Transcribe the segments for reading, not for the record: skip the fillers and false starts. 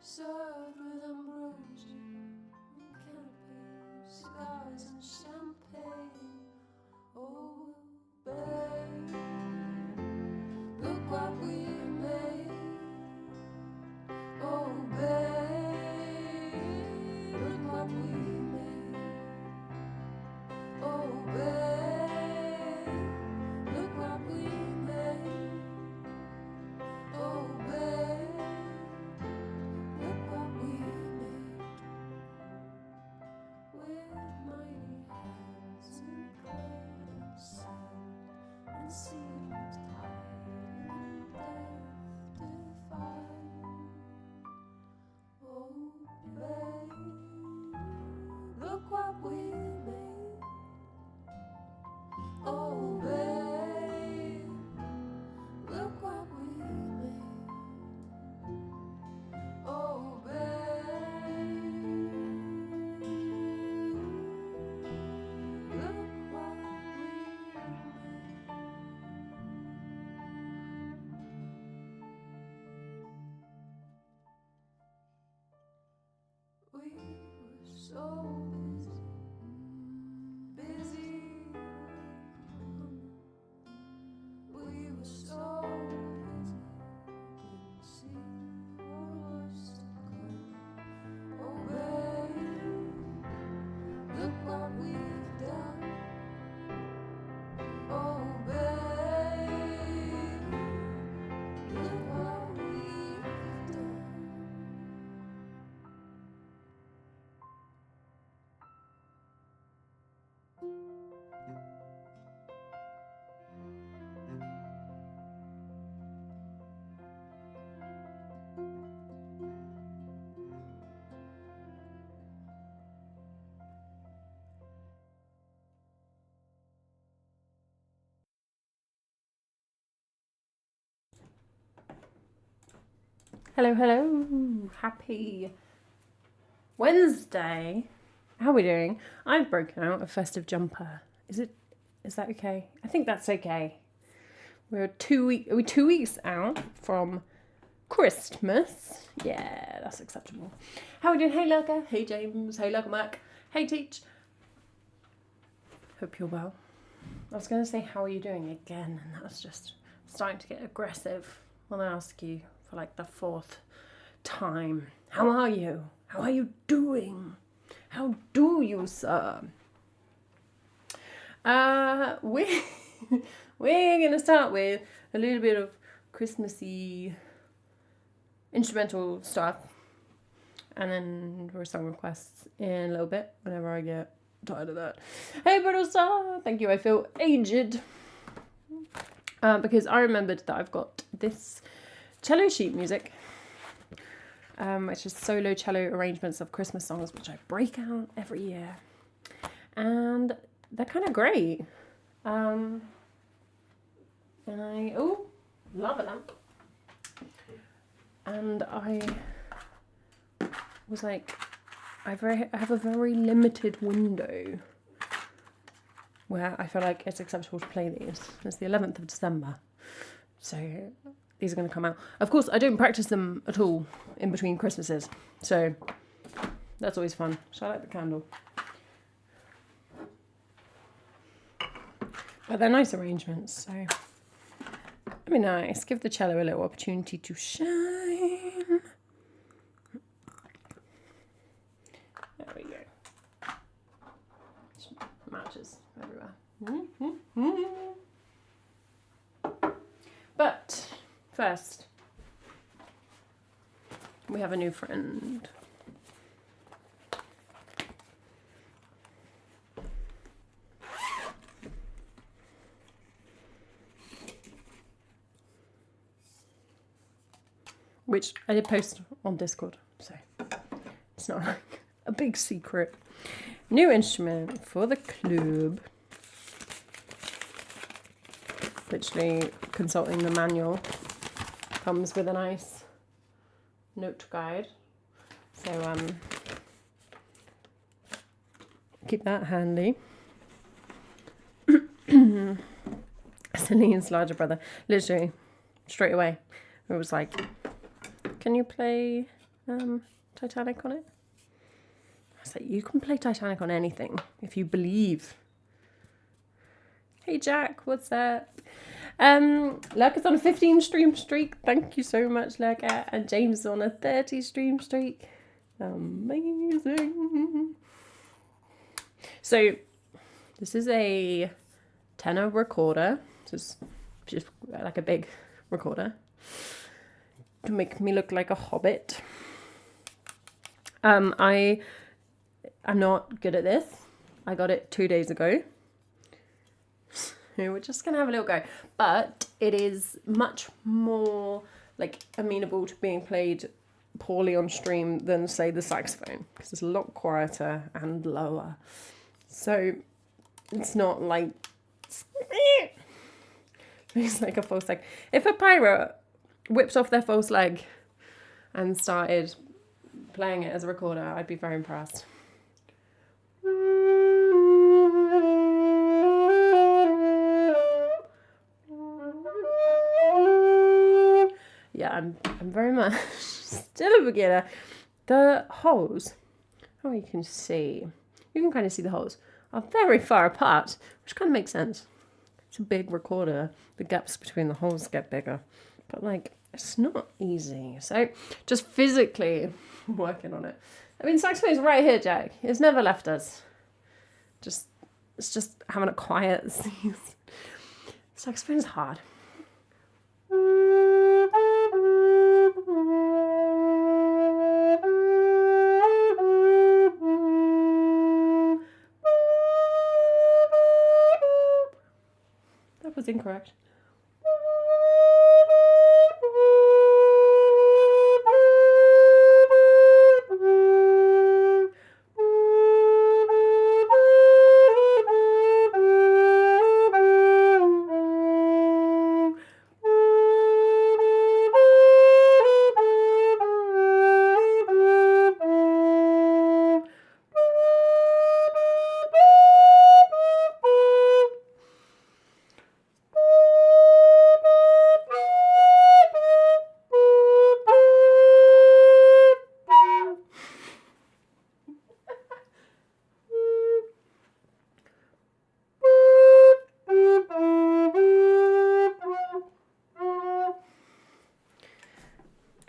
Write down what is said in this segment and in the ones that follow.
Served with ambrosia and canapes, cigars and champagne. Oh, babe, look what we made. Oh, babe, look what we made. Oh, babe, look what we made. Oh, babe. We were so busy. We were so busy, didn't see what was to come. Oh, babe, look what we've done. Oh, babe, look what we've done. Hello, hello. Happy Wednesday. How are we doing? I've broken out a festive jumper. Is that okay? I think that's okay. Are we 2 weeks out from Christmas? Yeah, that's acceptable. How are we doing? Hey, Lurker. Hey, James. Hey, Lurker Mac. Hey, Teach. Hope you're well. I was going to say, how are you doing again? And that was just starting to get aggressive when I ask you for like the fourth time. How are you? How are you doing? How do you, sir? We're going to start with a little bit of Christmassy instrumental stuff, and then for song requests in a little bit whenever I get tired of that. Hey, Brutal, thank you. I feel aged because I remembered that I've got this cello sheet music, which is solo cello arrangements of Christmas songs, which I break out every year, and they're kind of great. And I love a lamp, and I was like, I have a very limited window where I feel like it's acceptable to play these. It's the 11th of December, so these are going to come out. Of course, I don't practice them at all in between Christmases, so that's always fun. So I like the candle. But they're nice arrangements, so that'd be nice. Give the cello a little opportunity to shine. There we go. Matches everywhere. But first, we have a new friend. which I did post on Discord, so it's not like a big secret. New instrument for the club. Literally consulting the manual. Comes with a nice note guide. So keep that handy. Celine's larger brother, literally straight away, it was like, "Can you play Titanic on it?" I was like, "You can play Titanic on anything if you believe." Hey Jack, what's up? Lurk is on a 15 stream streak. Thank you so much, Lurker. And James is on a 30 stream streak. Amazing. So this is a tenor recorder. It's just like a big recorder to make me look like a hobbit. I am not good at this. I got it 2 days ago. We're just gonna have a little go, but it is much more like amenable to being played poorly on stream than say the saxophone, because it's a lot quieter and lower. So it's not like it's like a false leg. If a pirate whipped off their false leg and started playing it as a recorder, I'd be very impressed. Yeah, I'm very much still a beginner. The holes, oh, you can kind of see the holes, are very far apart, which kind of makes sense. It's a big recorder. The gaps between the holes get bigger. But, like, it's not easy. So, just physically working on it. I mean, saxophone's right here, Jack. It's never left us. It's just having a quiet season. Saxophone's hard. That was incorrect.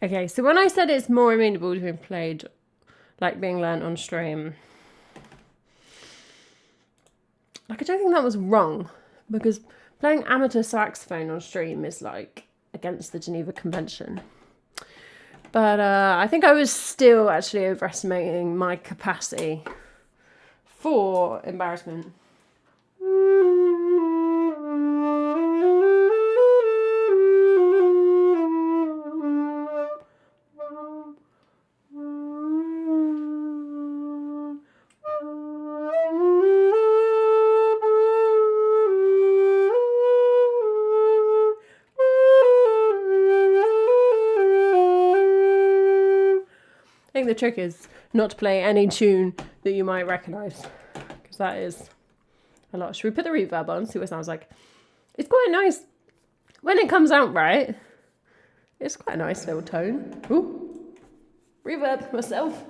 Okay, so when I said it's more amenable to being played, like being learnt on stream, like I don't think that was wrong, because playing amateur saxophone on stream is like against the Geneva Convention. But I think I was still actually overestimating my capacity for embarrassment. I think the trick is not to play any tune that you might recognise, because that is a lot. Should we put the reverb on, see what it sounds like? It's quite nice. When it comes out right, it's quite a nice little tone. Ooh, reverb myself.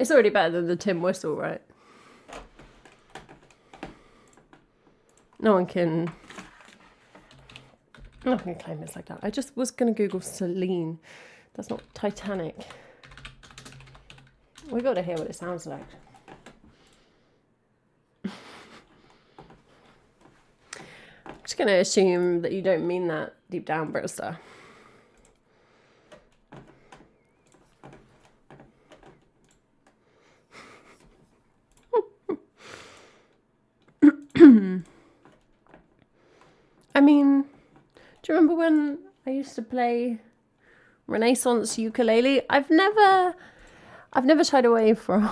It's already better than the tin whistle, right? No one can claim it's like that. I just was going to Google Celine. That's not Titanic. We got to hear what it sounds like. I'm just going to assume that you don't mean that deep down, Brittlestar. I mean, do you remember when I used to play Renaissance ukulele? I've never shied away from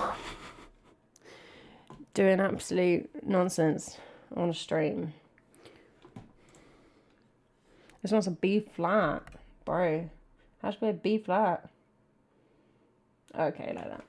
doing absolute nonsense on a stream. This one's a B flat, bro. How should be a B flat? Okay, like that.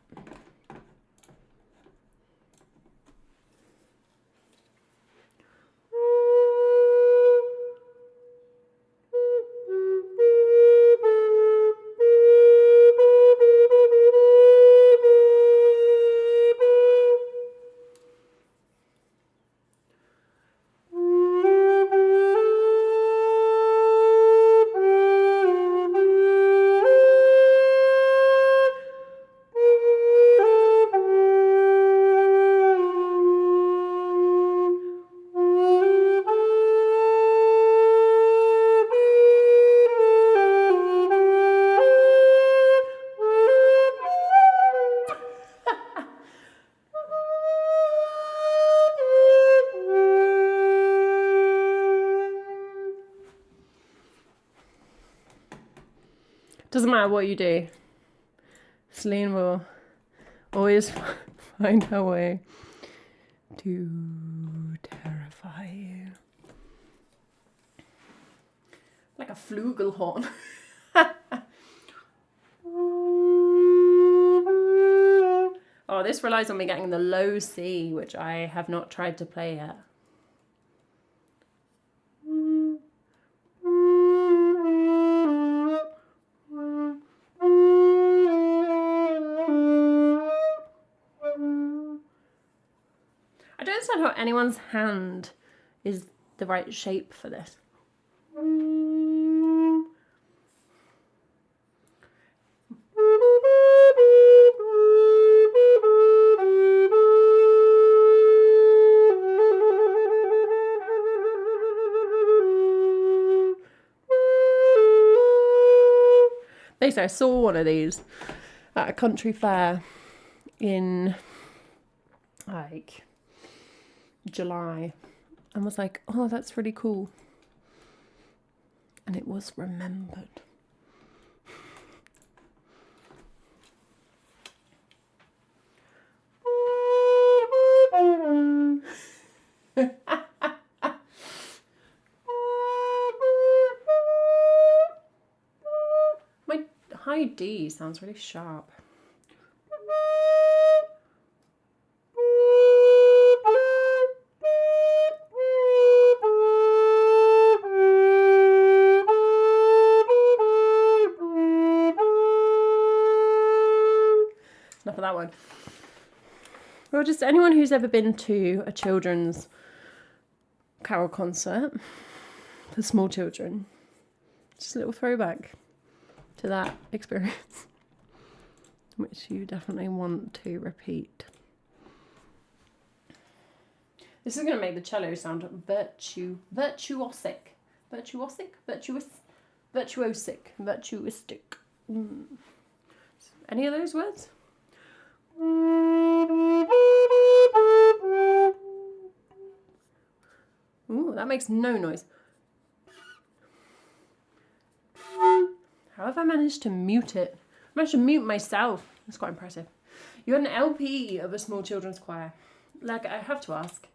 Doesn't matter what you do, Celine will always find her way to terrify you. Like a flugelhorn. Oh, this relies on me getting the low C, which I have not tried to play yet. I don't understand how anyone's hand is the right shape for this. Basically, I saw one of these at a country fair in like July and was like, oh, that's really cool. And it was remembered. My high D sounds really sharp. Enough of that one. Well, just anyone who's ever been to a children's carol concert for small children, just a little throwback to that experience, which you definitely want to repeat. This is going to make the cello sound virtuosic. Any of those words? Ooh, that makes no noise. How have I managed to mute it? I managed to mute myself. That's quite impressive. You had an LP of a small children's choir. Like, I have to ask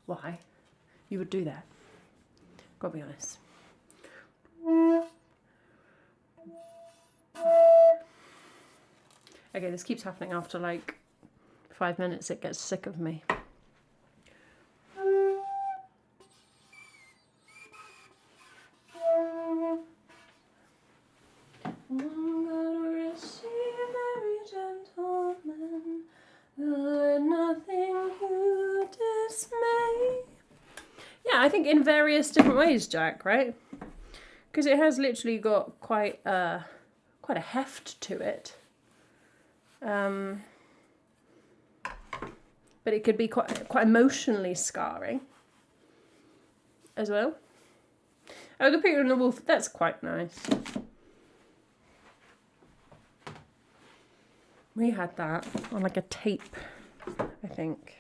why you would do that. Gotta be honest. Okay, this keeps happening after like 5 minutes. It gets sick of me. I'm gonna receive every gentleman I think in various different ways, Jack, right? Because it has literally got quite a heft to it. But it could be quite emotionally scarring as well. Oh, the Peter and the Wolf, that's quite nice. We had that on like a tape, I think.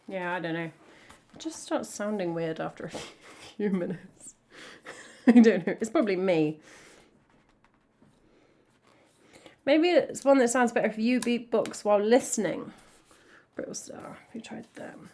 Yeah, I don't know. It just starts sounding weird after a few minutes. I don't know. It's probably me. Maybe it's one that sounds better if you beatbox while listening. Brittle Star, we tried them.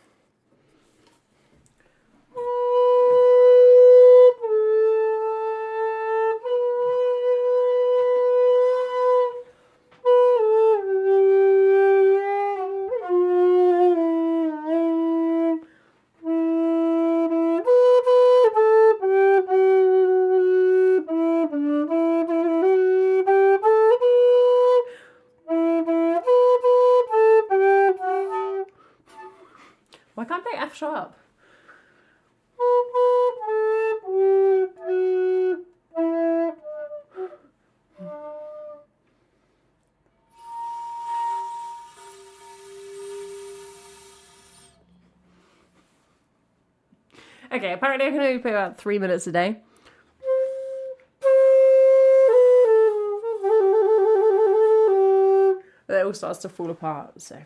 Why can't they F sharp? Okay, apparently I can only play about 3 minutes a day. But it all starts to fall apart, so.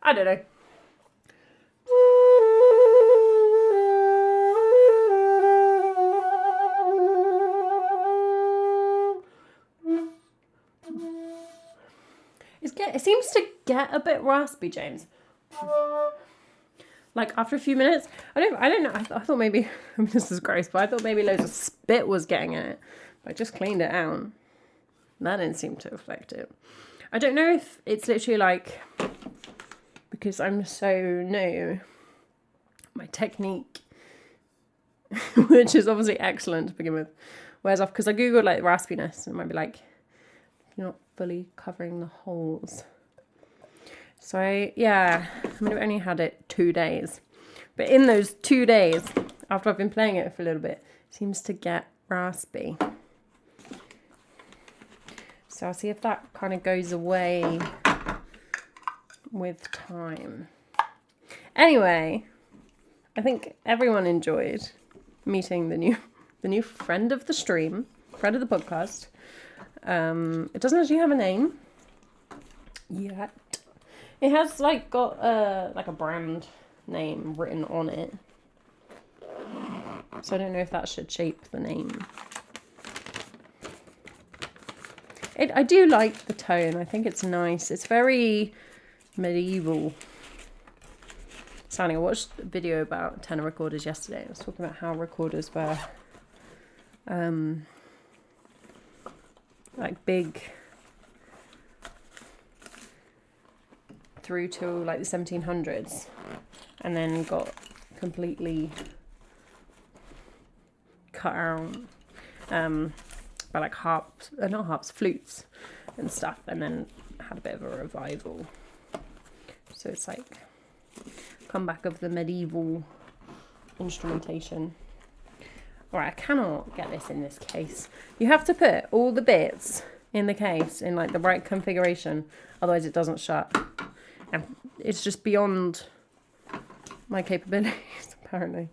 I don't know. It seems to get a bit raspy, James. Like after a few minutes, I don't know. I thought maybe this is gross, but I thought maybe loads of spit was getting in it. But I just cleaned it out. That didn't seem to affect it. I don't know if it's literally like because I'm so new, my technique, which is obviously excellent to begin with, wears off because I googled like raspiness and it might be like you're not fully covering the holes. So I mean, I've only had it 2 days. But in those 2 days, after I've been playing it for a little bit, it seems to get raspy. So I'll see if that kind of goes away with time. Anyway, I think everyone enjoyed meeting the new friend of the stream, friend of the podcast. It doesn't actually have a name yet. It has like got like a brand name written on it. So I don't know if that should shape the name. I do like the tone. I think it's nice. It's very medieval sounding. I watched a video about tenor recorders yesterday. I was talking about how recorders were like big through to like the 1700s and then got completely cut out by like harps, not harps, flutes and stuff, and then had a bit of a revival. So it's like comeback of the medieval instrumentation. Alright, I cannot get this in this case. You have to put all the bits in the case in like the right configuration, otherwise it doesn't shut. And it's just beyond my capabilities, apparently.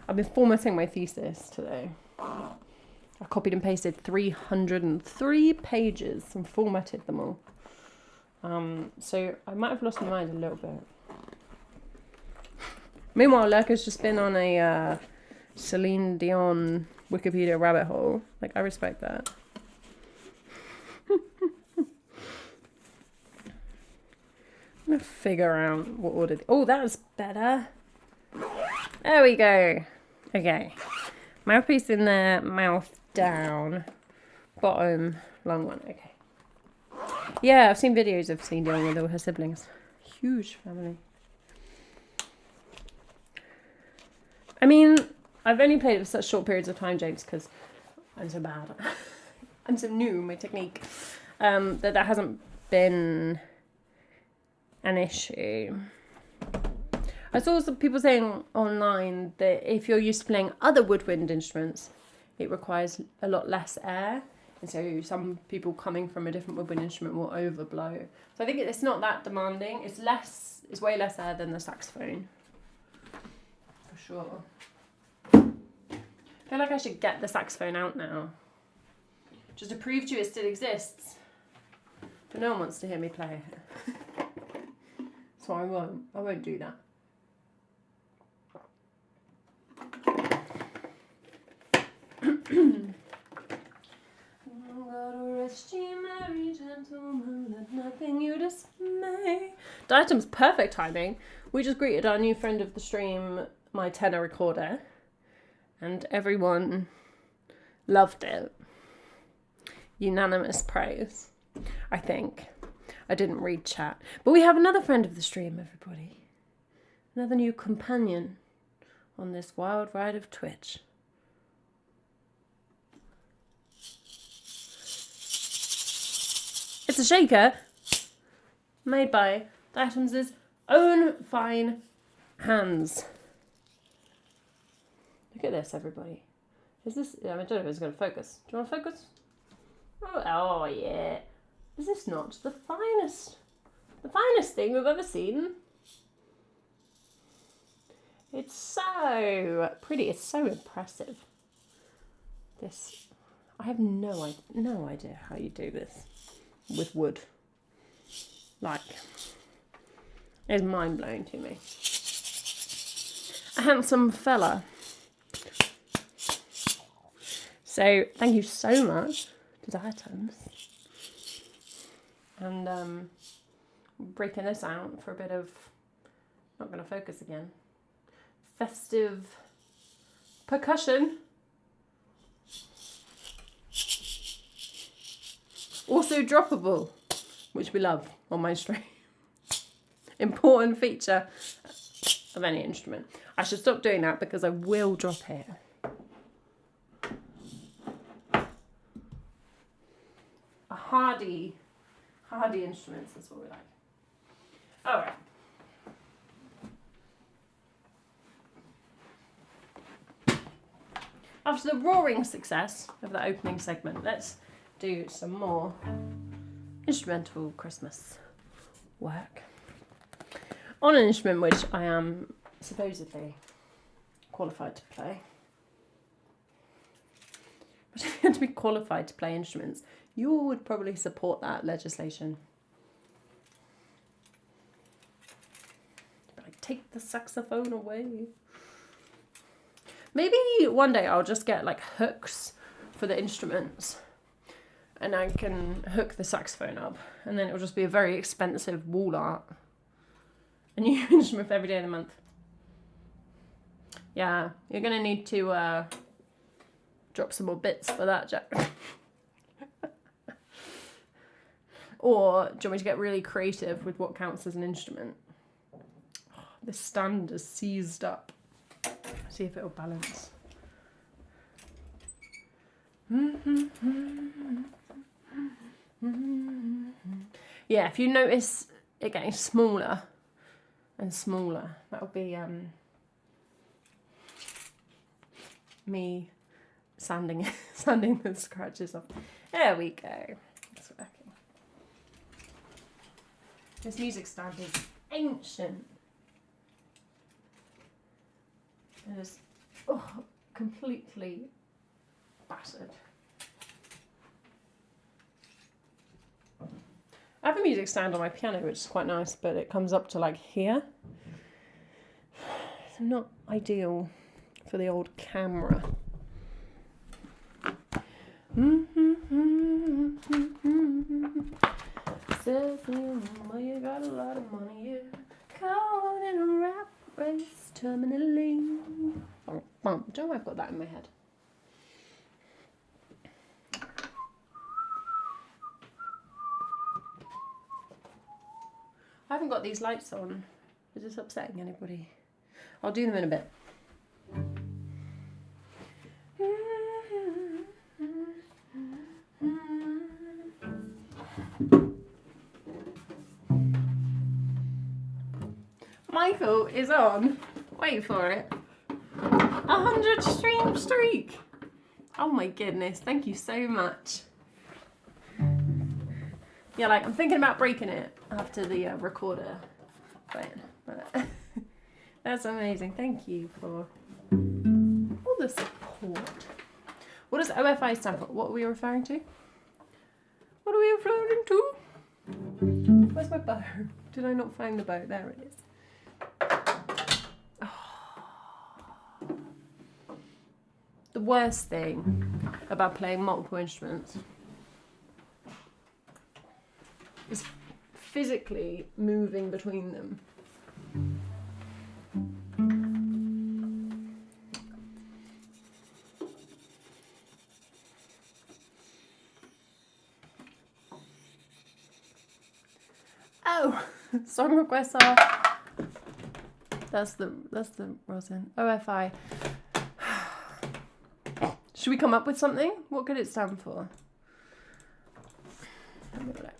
I've been formatting my thesis today. I copied and pasted 303 pages and formatted them all. So I might have lost my mind a little bit. Meanwhile, Lurker's just been on a Celine Dion Wikipedia rabbit hole. Like, I respect that. I'm going to figure out what order... Oh, that was better. There we go. Okay. Mouthpiece in there, mouth down, bottom, long one. Okay. Yeah, I've seen videos of Celine Dion with all her siblings. Huge family. I mean, I've only played it for such short periods of time, James, because I'm so bad. I'm so new in my technique. That hasn't been an issue. I saw some people saying online that if you're used to playing other woodwind instruments, it requires a lot less air. And so some people coming from a different woodwind instrument will overblow. So I think it's not that demanding. It's way less air than the saxophone. For sure. I feel like I should get the saxophone out now. Just to prove to you it still exists. But no one wants to hear me play it. So I won't do that. God rest ye merry gentlemen, let nothing you dismay. Diatom's perfect timing. We just greeted our new friend of the stream, my tenor recorder, and everyone loved it. Unanimous praise, I think. I didn't read chat. But we have another friend of the stream, everybody. Another new companion on this wild ride of Twitch. It's a shaker made by Diatom's own fine hands. Look at this, everybody. Is this... I don't know if it's going to focus. Do you want to focus? Oh, yeah. Is this not the finest thing we've ever seen? It's so pretty. It's so impressive. This... I have no idea how you do this with wood. Like, it's mind-blowing to me. A handsome fella. So, thank you so much to Diatoms. And breaking this out for a bit of, not going to focus again, festive percussion. Also droppable, which we love on my stream. Important feature of any instrument. I should stop doing that because I will drop it. A hardy instruments, that's what we like. Alright. After the roaring success of the opening segment, let's do some more instrumental Christmas work on an instrument which I am supposedly qualified to play. But if you had to be qualified to play instruments, you would probably support that legislation. But I take the saxophone away. Maybe one day I'll just get like hooks for the instruments. And I can hook the saxophone up. And then it'll just be a very expensive wall art. A new instrument for every day of the month. Yeah, you're going to need to drop some more bits for that, Jack. Or do you want me to get really creative with what counts as an instrument? Oh, this stand is seized up. See if it'll balance. Yeah, if you notice it getting smaller and smaller, that'll be me sanding the scratches off. There we go. It's working. This music stand is ancient. It is completely battered. I have a music stand on my piano, which is quite nice, but it comes up to like here. So not ideal for the old camera. Says you got a lot of money, you caught in a rap race terminally. Don't know why I've got that in my head. haven't got these lights on. Is this upsetting anybody? I'll do them in a bit. Michael is on, wait for it, 100 stream streak. Oh my goodness, thank you so much. Yeah, like I'm thinking about breaking it after the recorder. But that's amazing. Thank you for all the support. What does OFI stand for? What are we referring to? What are we referring to? Where's my bow? Did I not find the bow? There it is. The worst thing about playing multiple instruments is physically moving between them. Oh, song requests are. That's the rosin. OFI. Should we come up with something? What could it stand for? Let me look.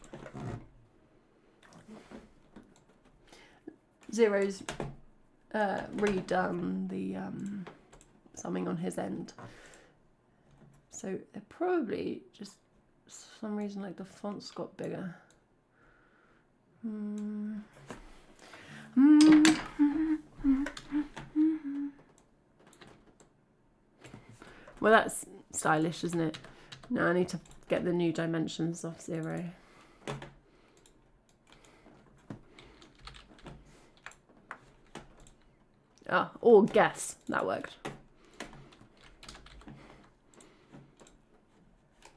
Zero's redone the something on his end. So it probably just for some reason like the font's got bigger. Well, that's stylish, isn't it? Now I need to get the new dimensions off Zero. Ah, or guess. That worked.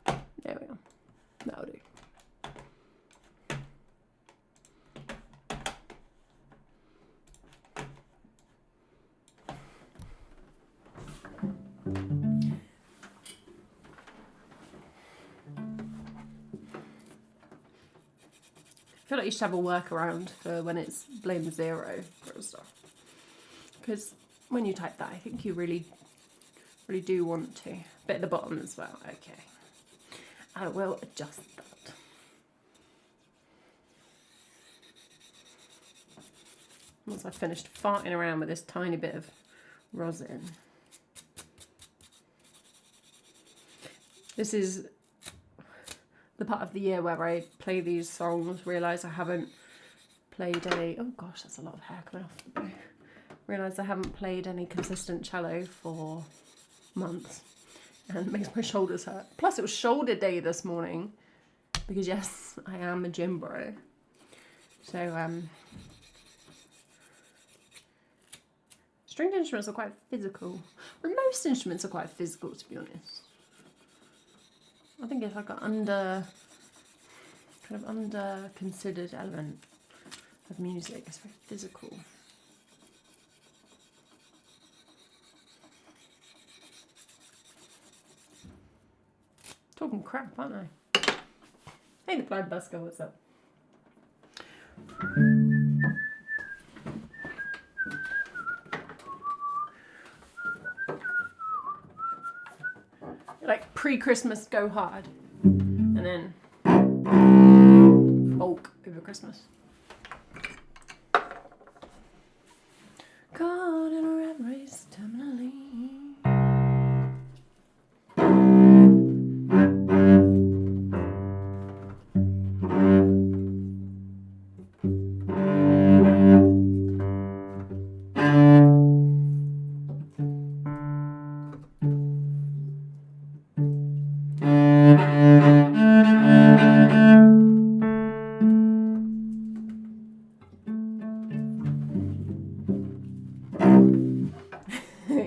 There we go. That'll do. I feel like you should have a workaround for when it's blame zero for stuff. Because when you type that, I think you really do want to. But at the bottom as well. Okay. I will adjust that. Once I've finished farting around with this tiny bit of rosin. This is the part of the year where I play these songs, realise I haven't played any... Oh gosh, that's a lot of hair coming off the bow. Realise I haven't played any consistent cello for months. And it makes my shoulders hurt. Plus it was shoulder day this morning. Because yes, I am a gym bro. So, stringed instruments are quite physical. Well, most instruments are quite physical, to be honest. I think it's like an under considered element of music. It's very physical. Talking crap, aren't I? Hey, the blind busker, what's up? Like pre-Christmas go hard and then folk over Christmas. Caught in a rat race terminally.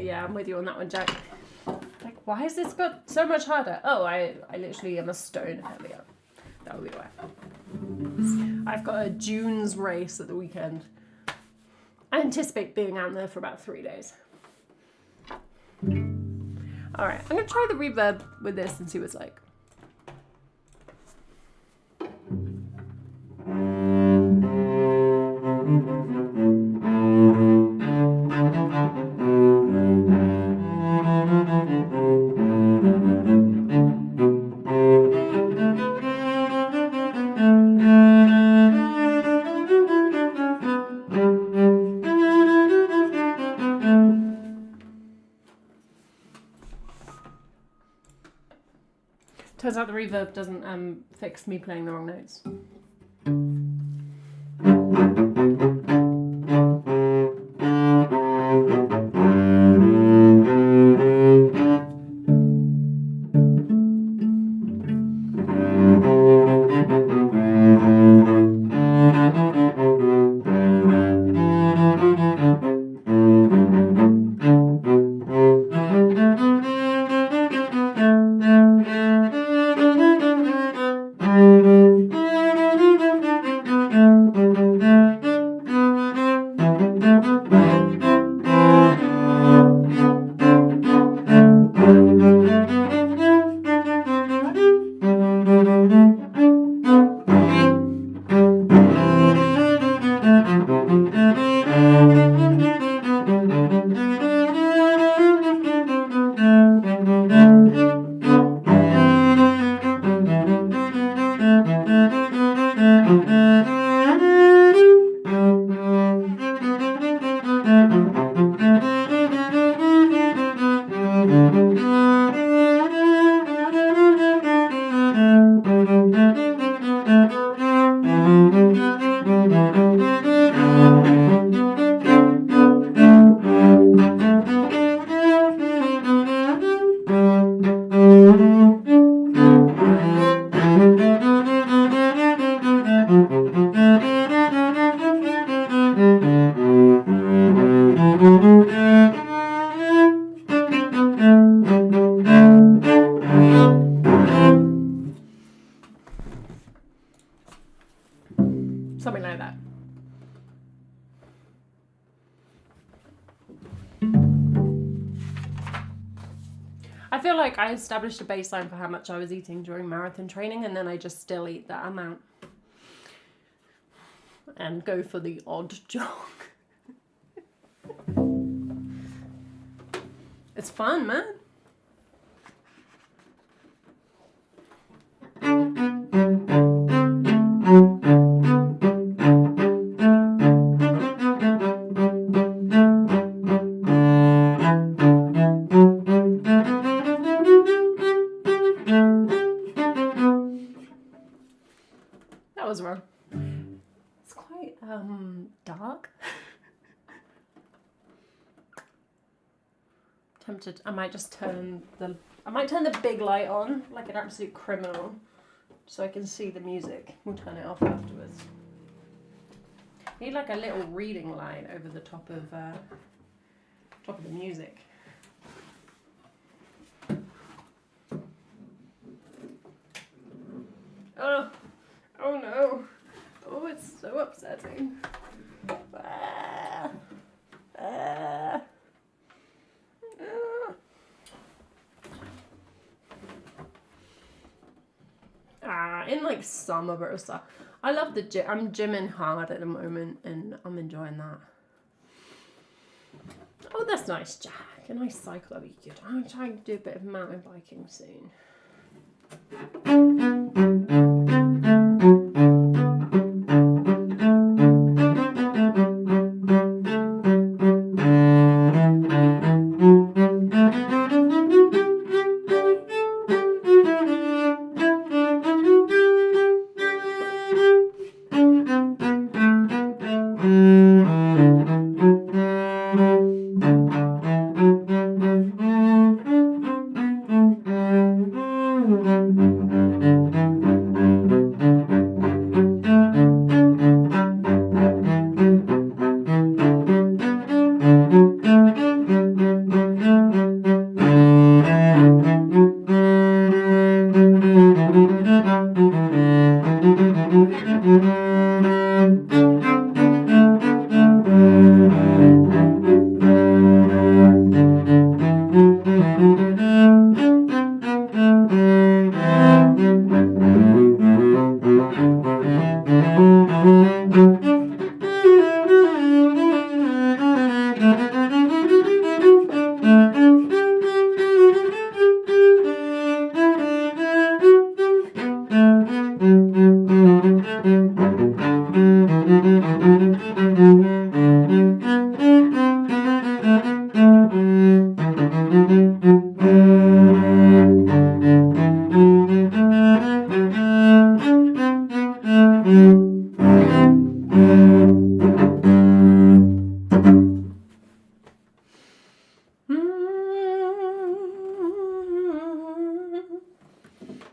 Yeah, I'm with you on that one, Jack. Like, why has this got so much harder? Oh, I literally am a stone heavier. That would be why. I've got a June's race at the weekend. I anticipate being out there for about 3 days. Alright, I'm going to try the reverb with this and see what it's like. Turns out the reverb doesn't fix me playing the wrong notes. Something like that. I feel like I established a baseline for how much I was eating during marathon training, and then I just still eat that amount and go for the odd jog. It's fun, man. That was wrong. It's quite dark. Tempted. I might just turn the big light on like an absolute criminal, so I can see the music. We'll turn it off afterwards. Need like a little reading light over the top of the music. Oh no! Oh, it's so upsetting. In like summer or stuff. I love the gym. I'm gymming hard at the moment, and I'm enjoying that. Oh, that's nice, Jack. A nice cycle, that'd be good. I'm trying to do a bit of mountain biking soon.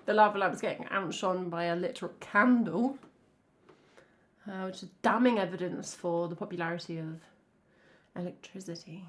the lava lamp's getting outshone by a literal candle, which is damning evidence for the popularity of electricity.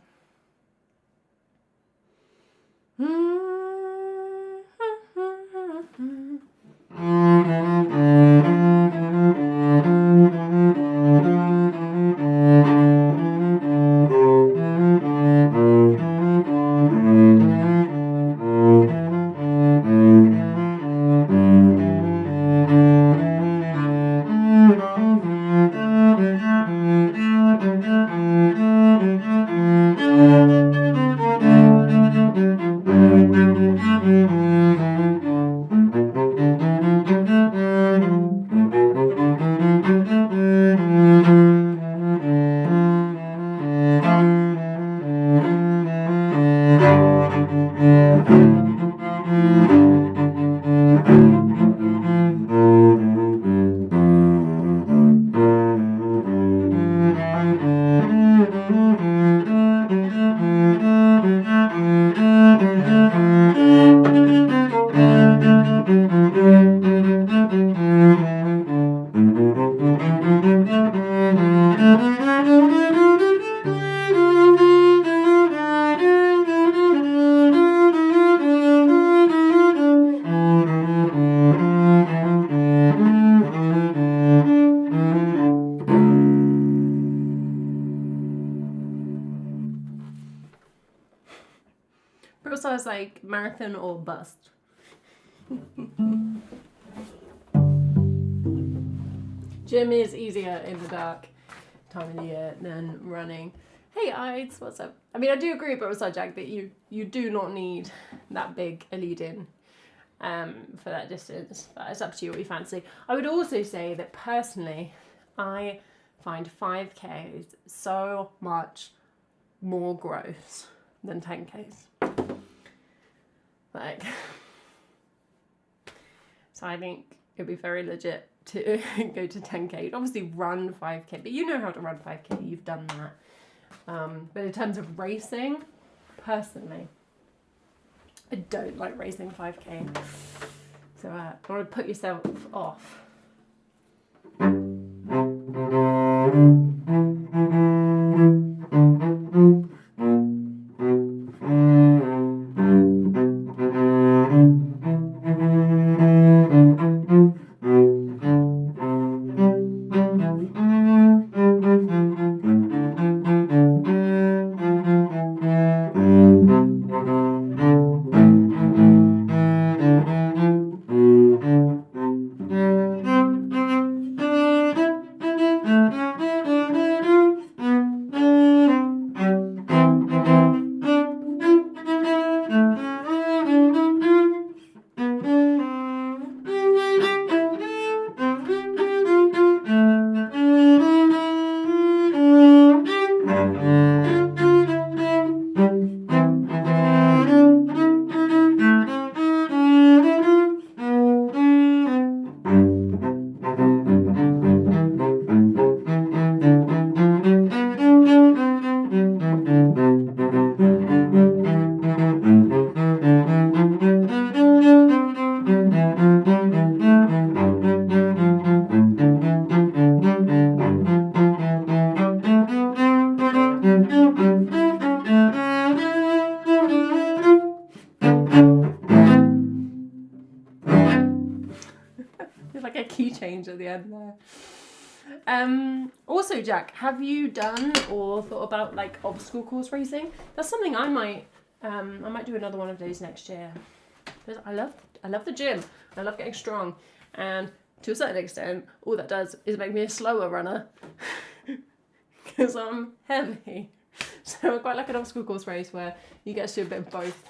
But also it's like marathon or bust. Gym is easier in the dark time of the year than running. Hey Ides, what's up? I mean, I do agree, but also Jack, that you do not need that big a lead in for that distance. But it's up to you what you fancy. I would also say that personally, I find 5Ks so much more gross than 10Ks. Like, so I think it'd be very legit to go to 10K. You'd obviously run 5K, but you know how to run 5K, you've done that. But in terms of racing, personally, I don't like racing 5K. So I want to put yourself off. Like a key change at the end there. Also, Jack, have you done or thought about like obstacle course racing? That's something I might do another one of those next year. Because I love the gym. I love getting strong, and to a certain extent, all that does is make me a slower runner because I'm heavy. So I quite like an obstacle course race where you get to do a bit of both.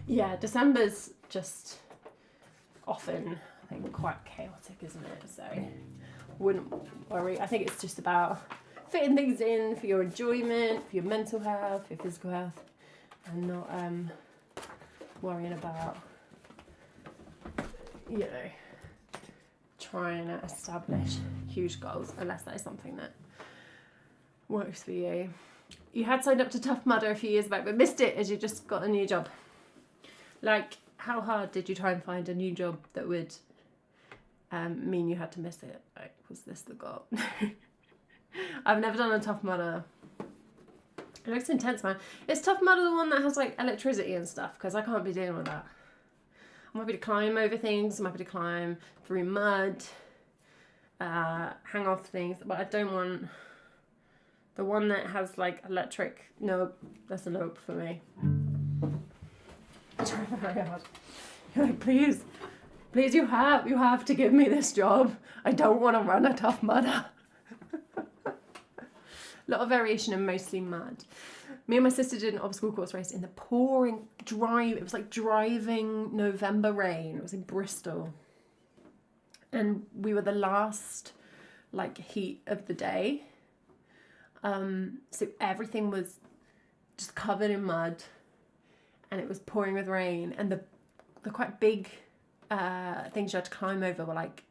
Yeah, December's just often, I think, quite chaotic, isn't it? So wouldn't worry. I think it's just about fitting things in for your enjoyment, for your mental health, your physical health, and not worrying about, trying to establish huge goals unless that is something that works for you. You had signed up to Tough Mudder a few years back but missed it as you just got a new job. Like, how hard did you try and find a new job that would mean you had to miss it? Like, was this the goal? I've never done a Tough Mudder. It looks intense, man. Is Tough Mudder the one that has like electricity and stuff? Because I can't be dealing with that. I'm happy to climb over things. I'm happy to climb through mud, hang off things, but I don't want the one that has like electric. Nope, that's a nope for me. I'm trying very hard. You're like, please, you have to give me this job. I don't want to run a Tough Mudder. A lot of variation and mostly mud. Me and my sister did an obstacle course race in the pouring it was like driving November rain. It was in Bristol. And we were the last like heat of the day. So everything was just covered in mud and it was pouring with rain, and the quite big things you had to climb over were like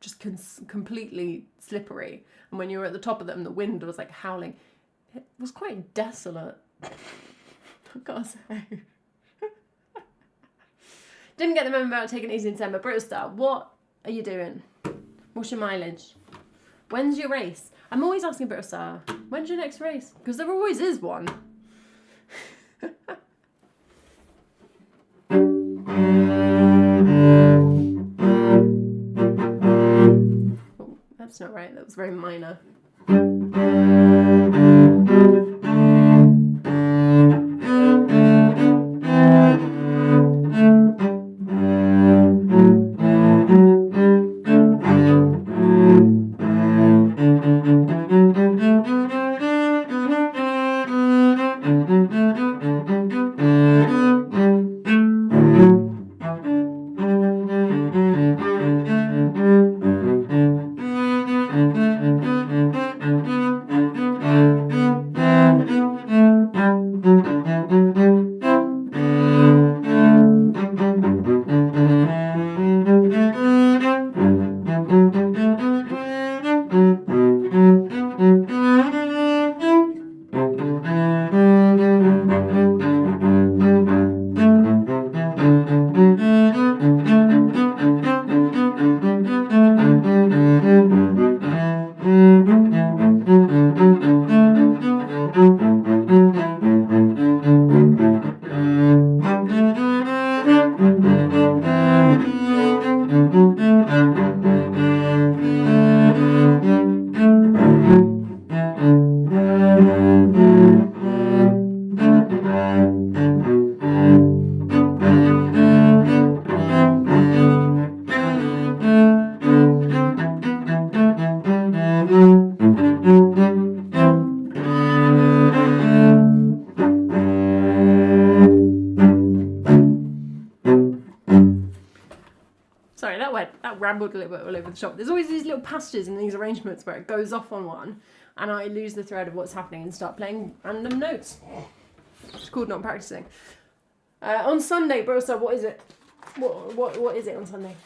just completely slippery. And when you were at the top of them, the wind was like howling. It was quite desolate, I've got to say. Didn't get the memo about taking it easy in December. British Star, what are you doing? What's your mileage? When's your race? I'm always asking British Star, when's your next race? Because there always is one. Oh, that's not right. That was very minor. Sorry, that rambled a little bit all over the shop. There's always these little passages in these arrangements where it goes off on one, and I lose the thread of what's happening and start playing random notes. It's called not practicing. On Sunday, bro, so what is it? What is it on Sunday?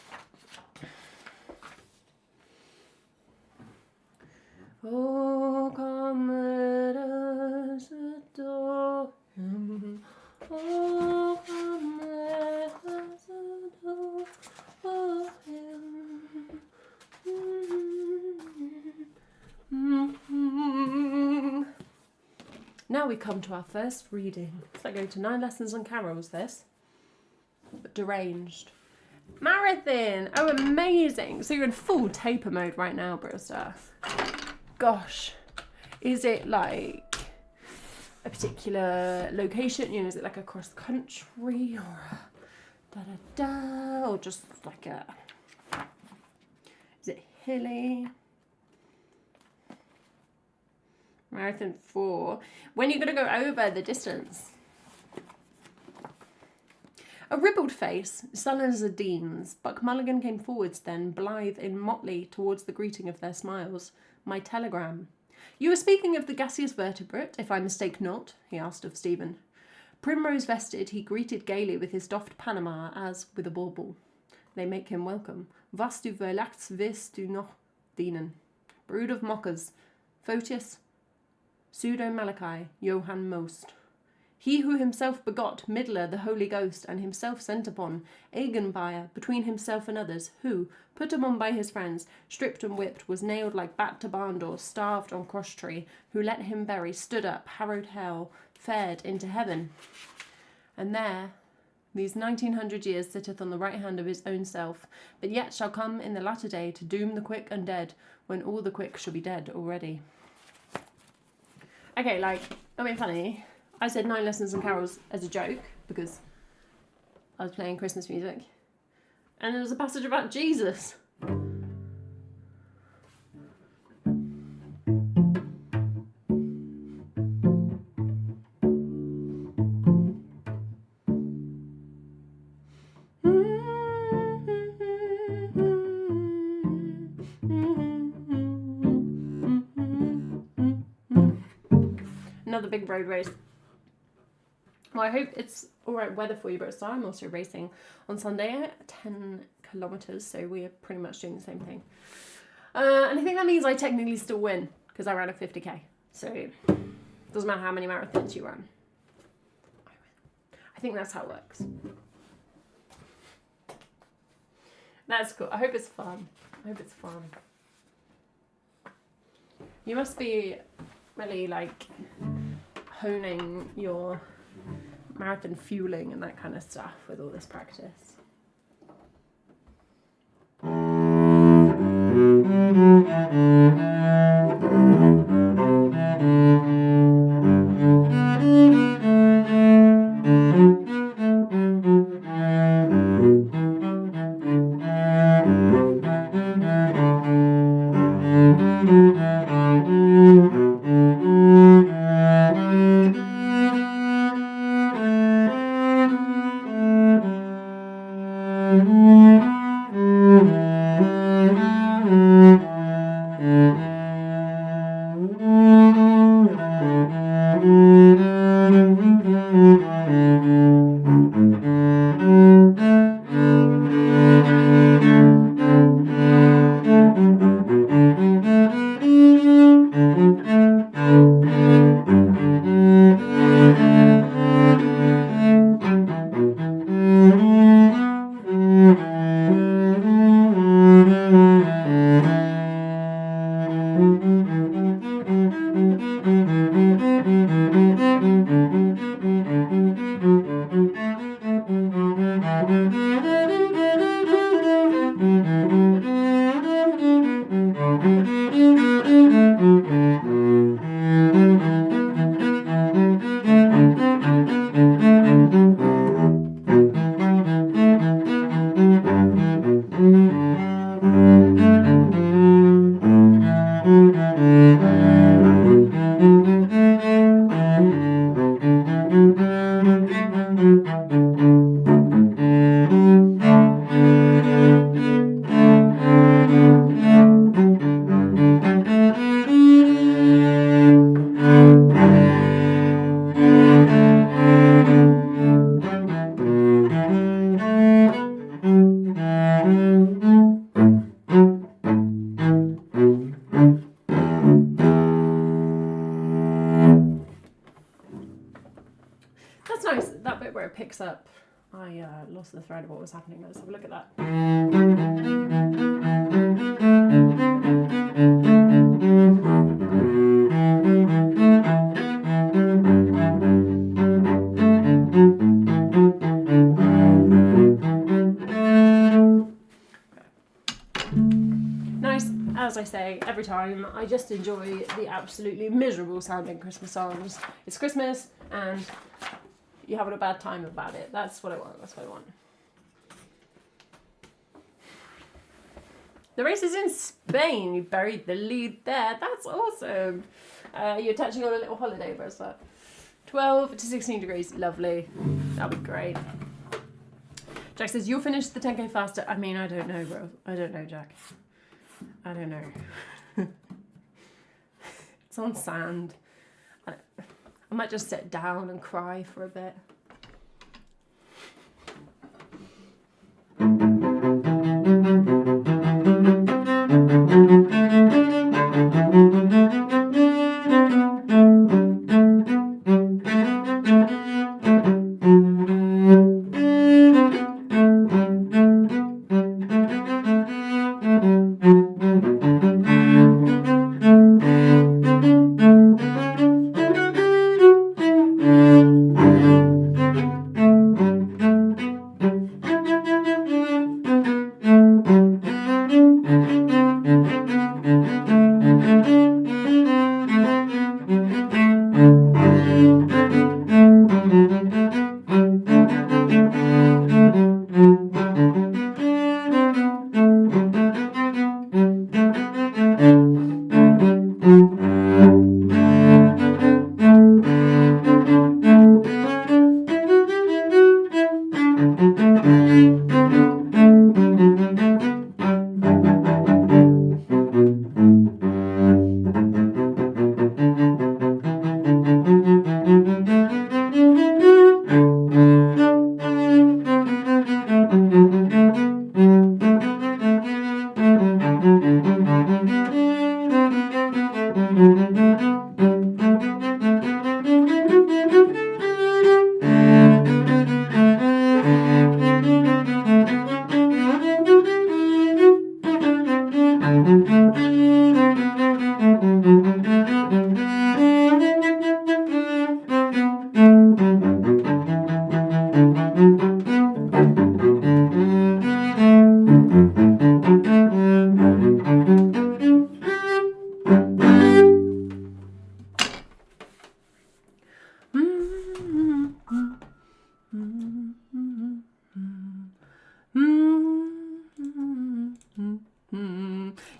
Oh, come let us adore him. Oh, come let us adore him. Now we come to our first reading. It's like going to 9 lessons on carols, this. But deranged. Marathon! Oh, amazing! So you're in full taper mode right now, Brewster. Gosh. Is it like a particular location? You know, is it like across the country or da-da-da? Or just like a... Is it hilly? Marathon 4. When are you going to go over the distance? A ribald face, sullen as a dean's, Buck Mulligan came forwards then, blithe in motley, towards the greeting of their smiles. My telegram. You were speaking of the gaseous vertebrate, if I mistake not, he asked of Stephen. Primrose vested, he greeted gaily with his doffed Panama as with a bauble. they make him welcome. Was du verlachts wirst du noch dienen. Brood of mockers, Photius, Pseudo-Malachi, Johann most. He who himself begot Middler the Holy Ghost, and himself sent upon Eigenbier between himself and others, who, put upon by his friends, stripped and whipped, was nailed like bat to barn door, starved on cross tree, who let him bury, stood up, harrowed hell, fared into heaven. And there, these 1900 years sitteth on the right hand of his own self, but yet shall come in the latter day to doom the quick and dead, when all the quick shall be dead already. Okay, like, I mean, funny. I said 9 lessons and carols as a joke because I was playing Christmas music, and there was a passage about Jesus. Another big road race. Well, I hope it's alright weather for you, but so I'm also racing on Sunday at 10 kilometres, so we're pretty much doing the same thing. And I think that means I technically still win, because I ran a 50k. So, it doesn't matter how many marathons you run. I win. I think that's how it works. That's cool. I hope it's fun. You must be really, like, honing your marathon fueling and that kind of stuff with all this practice. That's nice. That bit where it picks up. I lost the thread of what was happening. Let's have a look at that. Nice. As I say every time, I just enjoy the absolutely miserable sounding Christmas songs. It's Christmas and you're having a bad time about it. That's what I want. The race is in Spain. You buried the lead there. That's awesome. You're touching on a little holiday, Bertha. 12 to 16 degrees. Lovely. That'll be great. Jack says, you'll finish the 10k faster. I mean, I don't know, bro. I don't know, Jack. I don't know. It's on sand. I might just sit down and cry for a bit.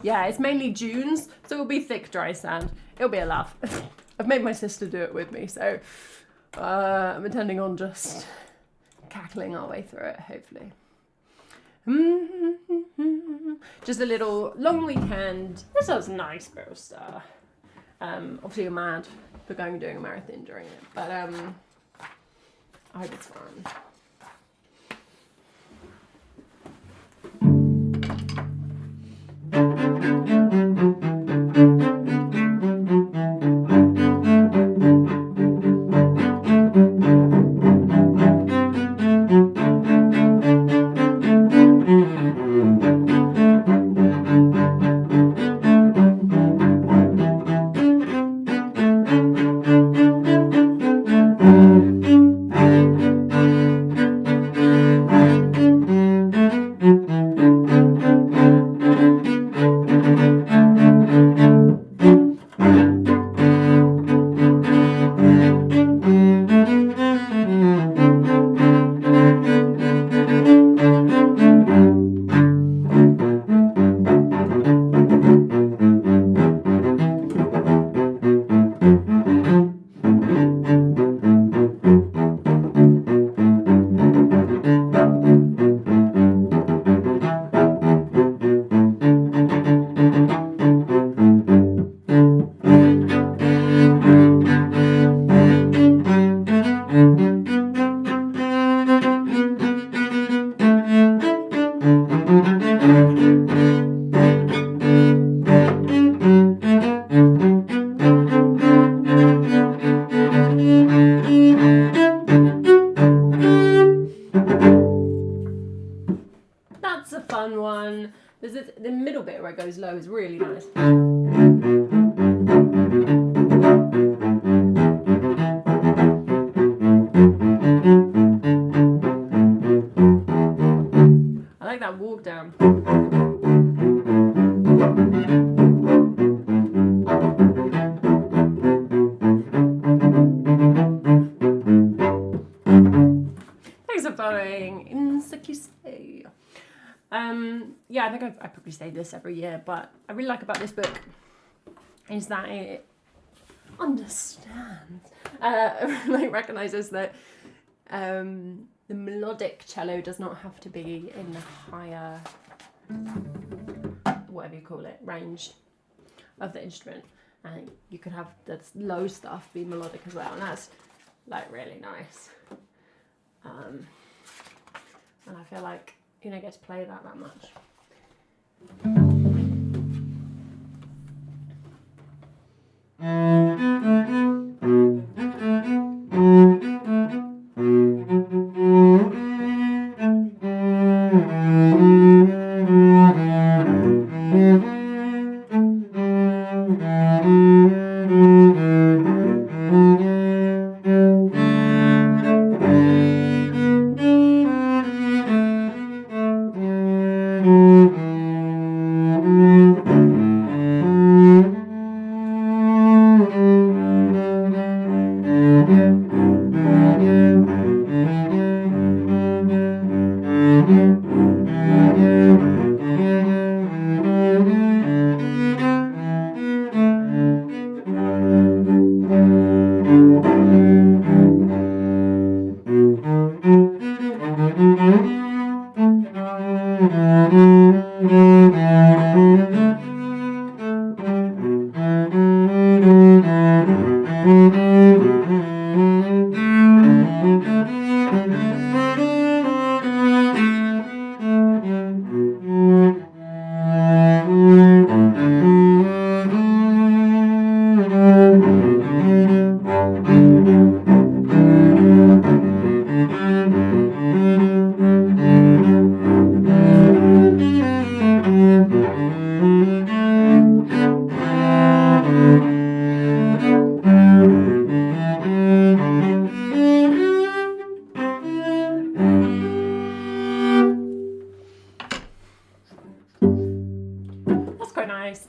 Yeah, it's mainly dunes, so it'll be thick, dry sand. It'll be a laugh. I've made my sister do it with me, so I'm intending on just cackling our way through it, hopefully. Just a little long weekend. This was nice, Broster. Obviously, you're mad for going and doing a marathon during it, but I hope it's fun. That's a fun one. There's the middle bit where it goes low is really nice. I like that walk down. Thanks for following. Insecure. Yeah, I think I probably say this every year, but I really like about this book is that it understands, like recognises that the melodic cello does not have to be in the higher, whatever you call it, range of the instrument. And you could have the low stuff be melodic as well, and that's like really nice. And I feel like you don't get to play that much.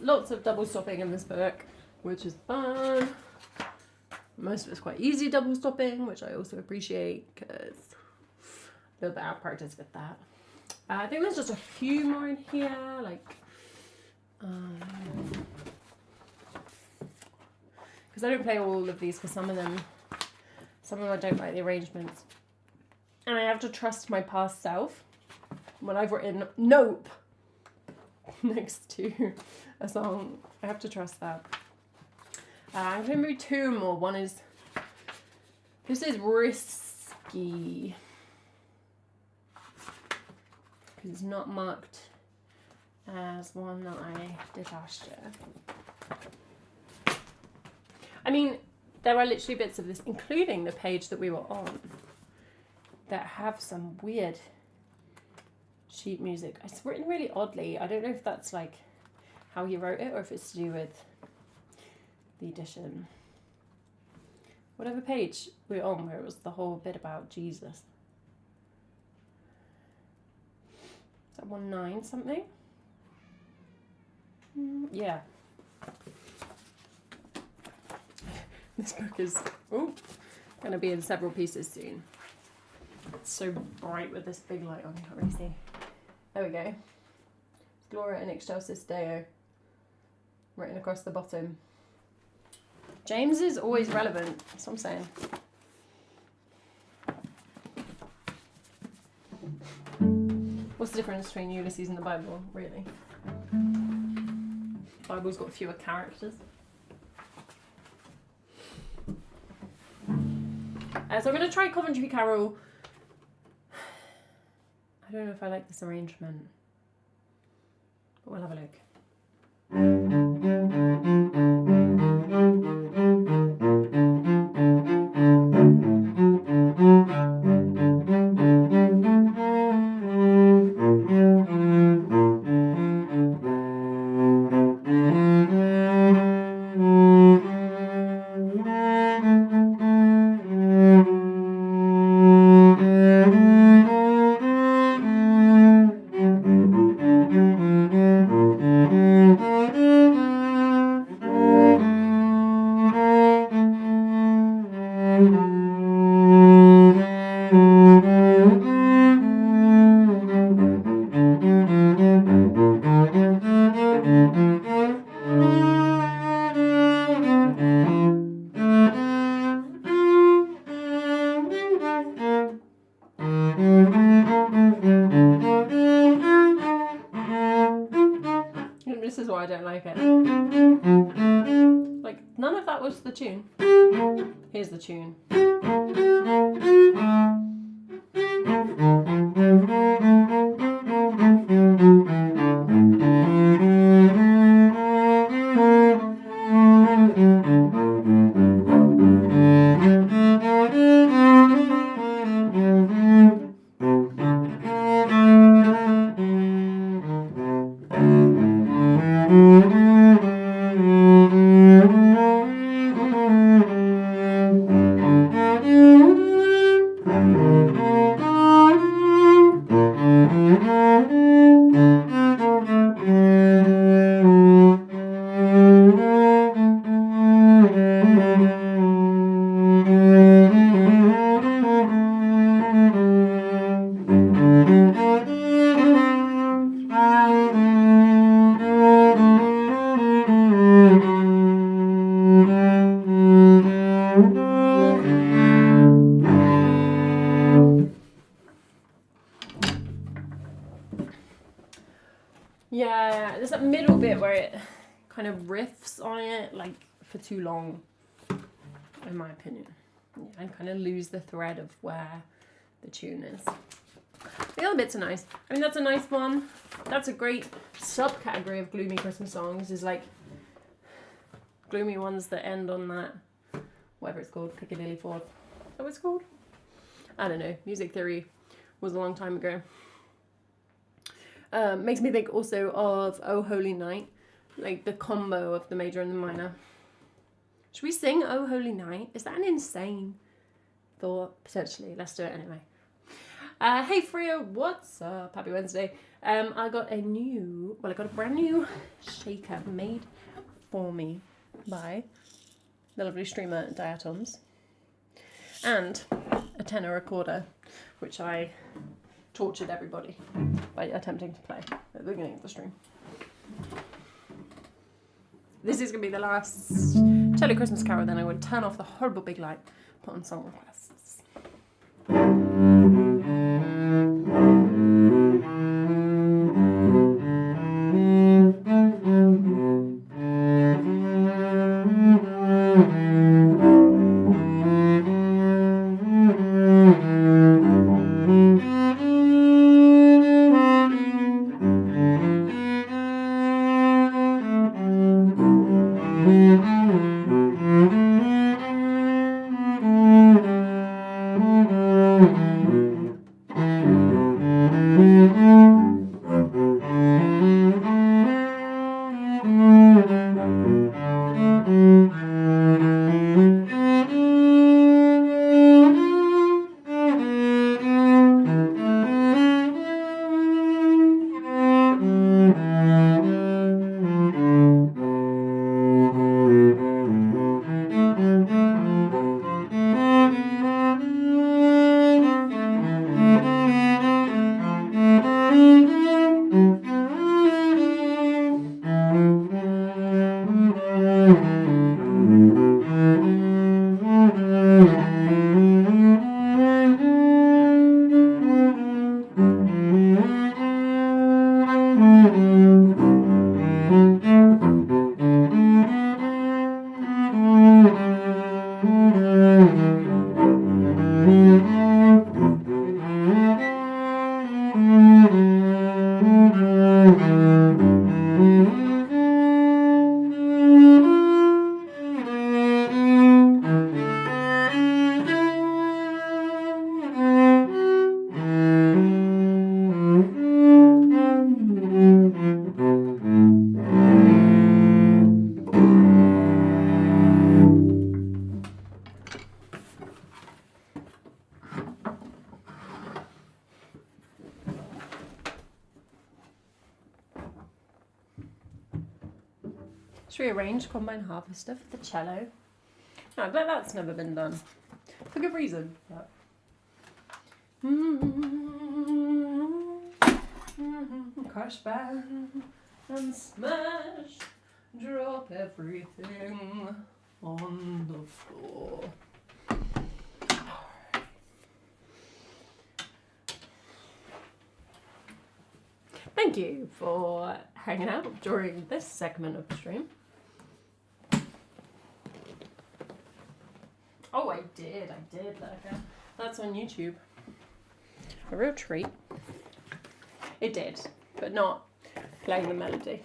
Lots of double stopping in this book, which is fun. Most of it's quite easy double stopping, which I also appreciate because a little bit out of practice with that. I think there's just a few more in here, like Because I don't play all of these, because some of them I don't like the arrangements. And I have to trust my past self when I've written nope next to a song. I have to trust that. I'm going to do two more. One is, this is risky, because it's not marked as one that I did last year. I mean, there are literally bits of this, including the page that we were on, that have some weird sheet music. It's written really oddly. I don't know if that's like how he wrote it or if it's to do with the edition. Whatever page we were on, where it was the whole bit about Jesus. Is that 19 something? Yeah. This book is going to be in several pieces soon. It's so bright with this big light on, you can't really see. There we go. Gloria in Excelsis Deo, written across the bottom. James is always relevant, that's what I'm saying. What's the difference between Ulysses and the Bible, really? The Bible's got fewer characters. So I'm going to try Coventry Carol. I don't know if I like this arrangement, but we'll have a look. This is why I don't like it. Like, none of that was the tune. Here's the tune. Yeah, there's that middle bit where it kind of riffs on it, like, for too long, in my opinion. Yeah, and kind of lose the thread of where the tune is. The other bits are nice. I mean, that's a nice one. That's a great subcategory of gloomy Christmas songs, is like gloomy ones that end on that, whatever it's called, Piccadilly Ford. Is that what it's called? I don't know. Music theory was a long time ago. Makes me think also of Oh Holy Night, like the combo of the major and the minor. Should we sing Oh Holy Night? Is that an insane thought? Potentially. Let's do it anyway. Hey Freya, what's up? Happy Wednesday. I got a brand new shaker made for me by the lovely streamer Diatoms, and a tenor recorder, which I tortured everybody by attempting to play at the beginning of the stream. this is going to be the last cello Christmas carol, then I would turn off the horrible big light, put on song requests. Let's rearrange combine harvester for the cello. No, I bet that's never been done. For good reason. But... Crash bang and smash, drop everything on the floor. Thank you for hanging out during this segment of the stream. Oh, I did. Like, that's on YouTube. A real treat. It did, but not playing the melody.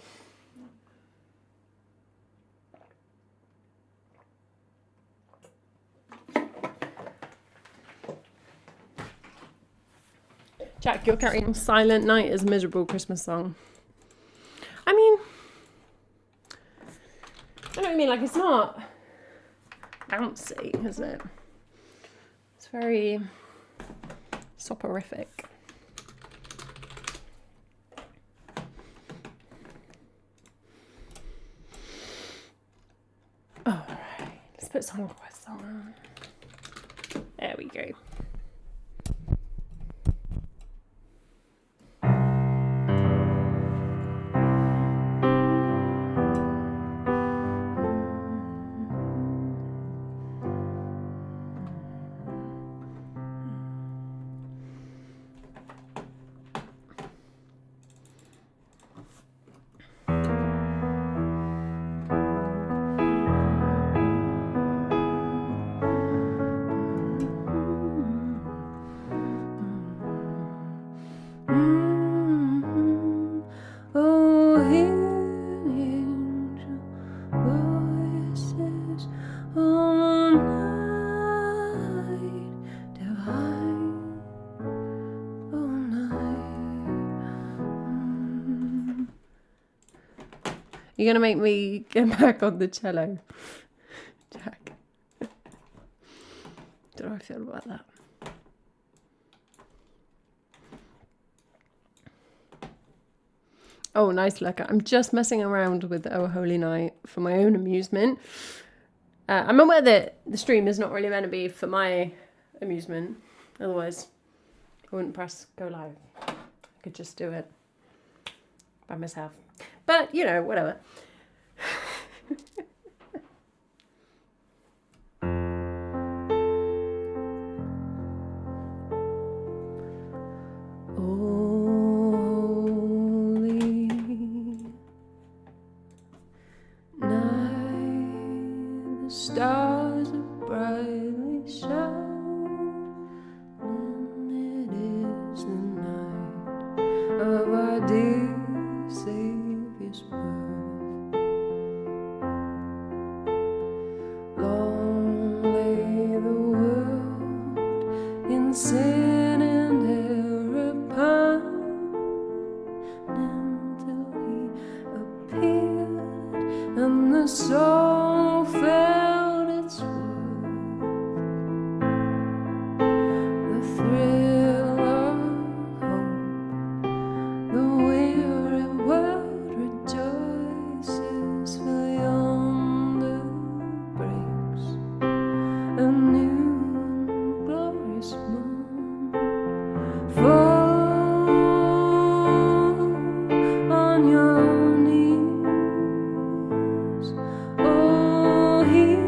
Jack, you're carrying Silent Night as a miserable Christmas song. I mean, I don't mean like it's not bouncy, is it? It's very soporific. All right, let's put song requests on. There we go. You're going to make me get back on the cello, Jack. How do I feel about that? Oh, nice look. I'm just messing around with Oh Holy Night for my own amusement. I'm aware that the stream is not really meant to be for my amusement. Otherwise, I wouldn't press go live. I could just do it by myself. But, you know, whatever. Holy night, the stars are brightly shining. It is the night of our dear Savior's birth. Long lay the world in sin and error pining till He appeared, and the soul felt its worth. The thrill of hope, the weary world rejoices, for yonder breaks a new and glorious morn. Fall on your knees, oh, hear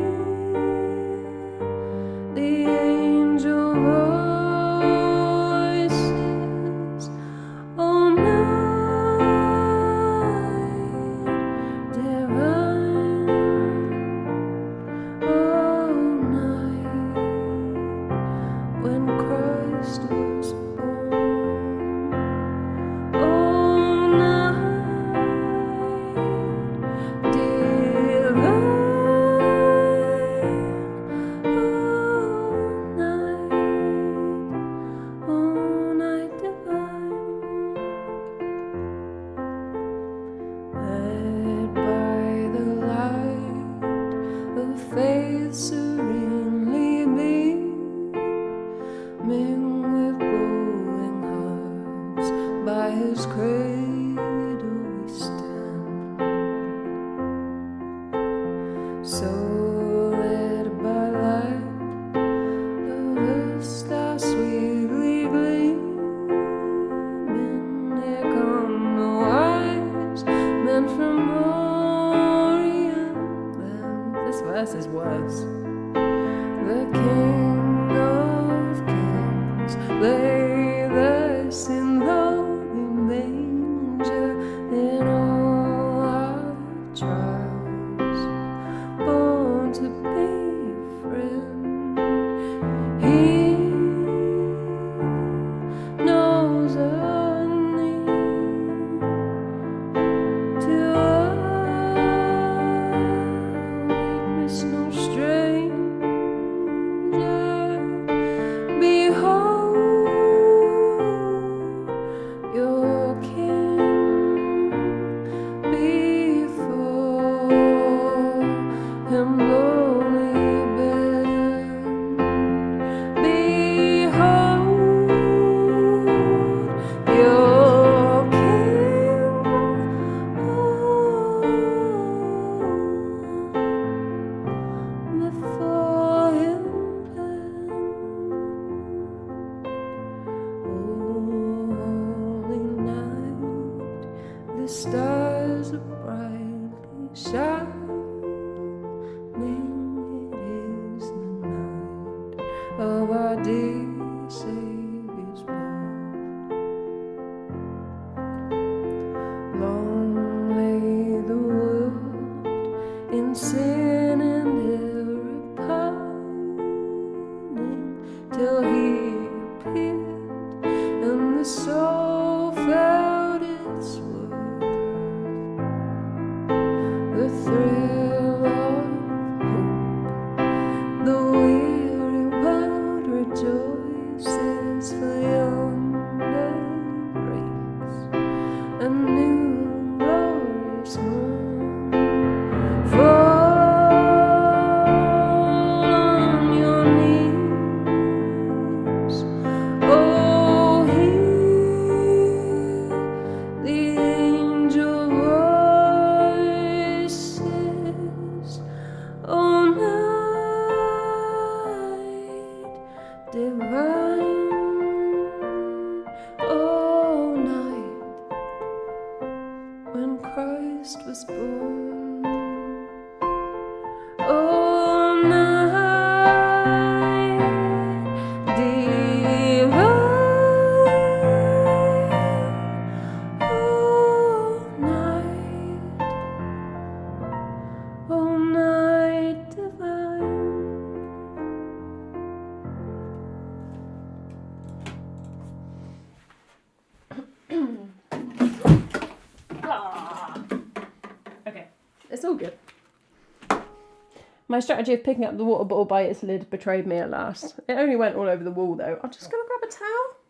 the angel voices, oh, night divine, oh, night when Christ was born, oh, night divine, oh, night divine. Led by the light of faith serenely beaming with glowing hearts, by His cradle we stand. So led by light of a star sweetly gleaming, here come the wise men from Orient land. This verse is worse. The King of Kings lay thus in lowly manger, in all our trials, born to be a friend. He knows our need, to our weakness no stranger. Behold your King, before Him lowly bend. Behold your King, before Him bend. Holy night, the stars are brightly shining. It is the night of our dear Savior's birth. Long lay the world in sin and error pining, till He appeared, and the soul felt its worth. The thrill of hope, the weary world rejoices, for yonder breaks a new and glorious morn. Fall on your knees, oh, hear the angel voices, oh, night divine, oh, night when Christ was born. It's all good. My strategy of picking up the water bottle by its lid betrayed me at last. It only went all over the wall though. I'm just going to grab a towel.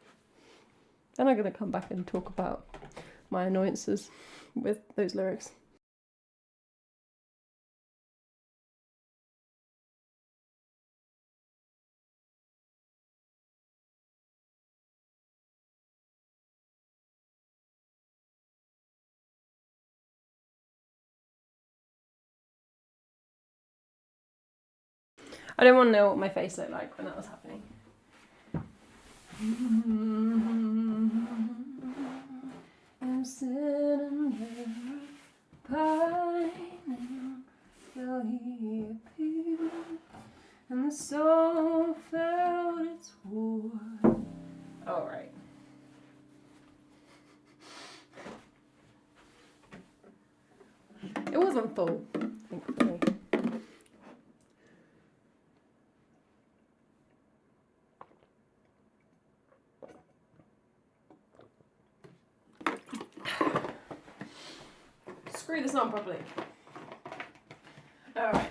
Then I'm going to come back and talk about my annoyances with those lyrics. I don't want to know what my face looked like when that was happening. I'm sitting there pining till he appeared, and the soul felt its war. All right. It wasn't full, thankfully. Screw this on properly. Alright.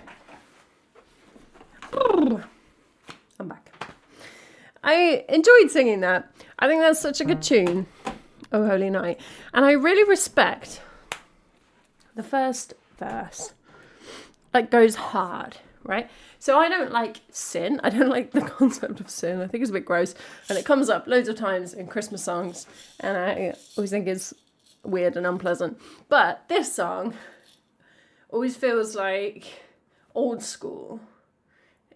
I'm back. I enjoyed singing that. I think that's such a good tune. Oh Holy Night. And I really respect the first verse. Like goes hard, right? So I don't like sin. I don't like the concept of sin. I think it's a bit gross. And it comes up loads of times in Christmas songs. And I always think it's weird and unpleasant. But this song always feels like old school.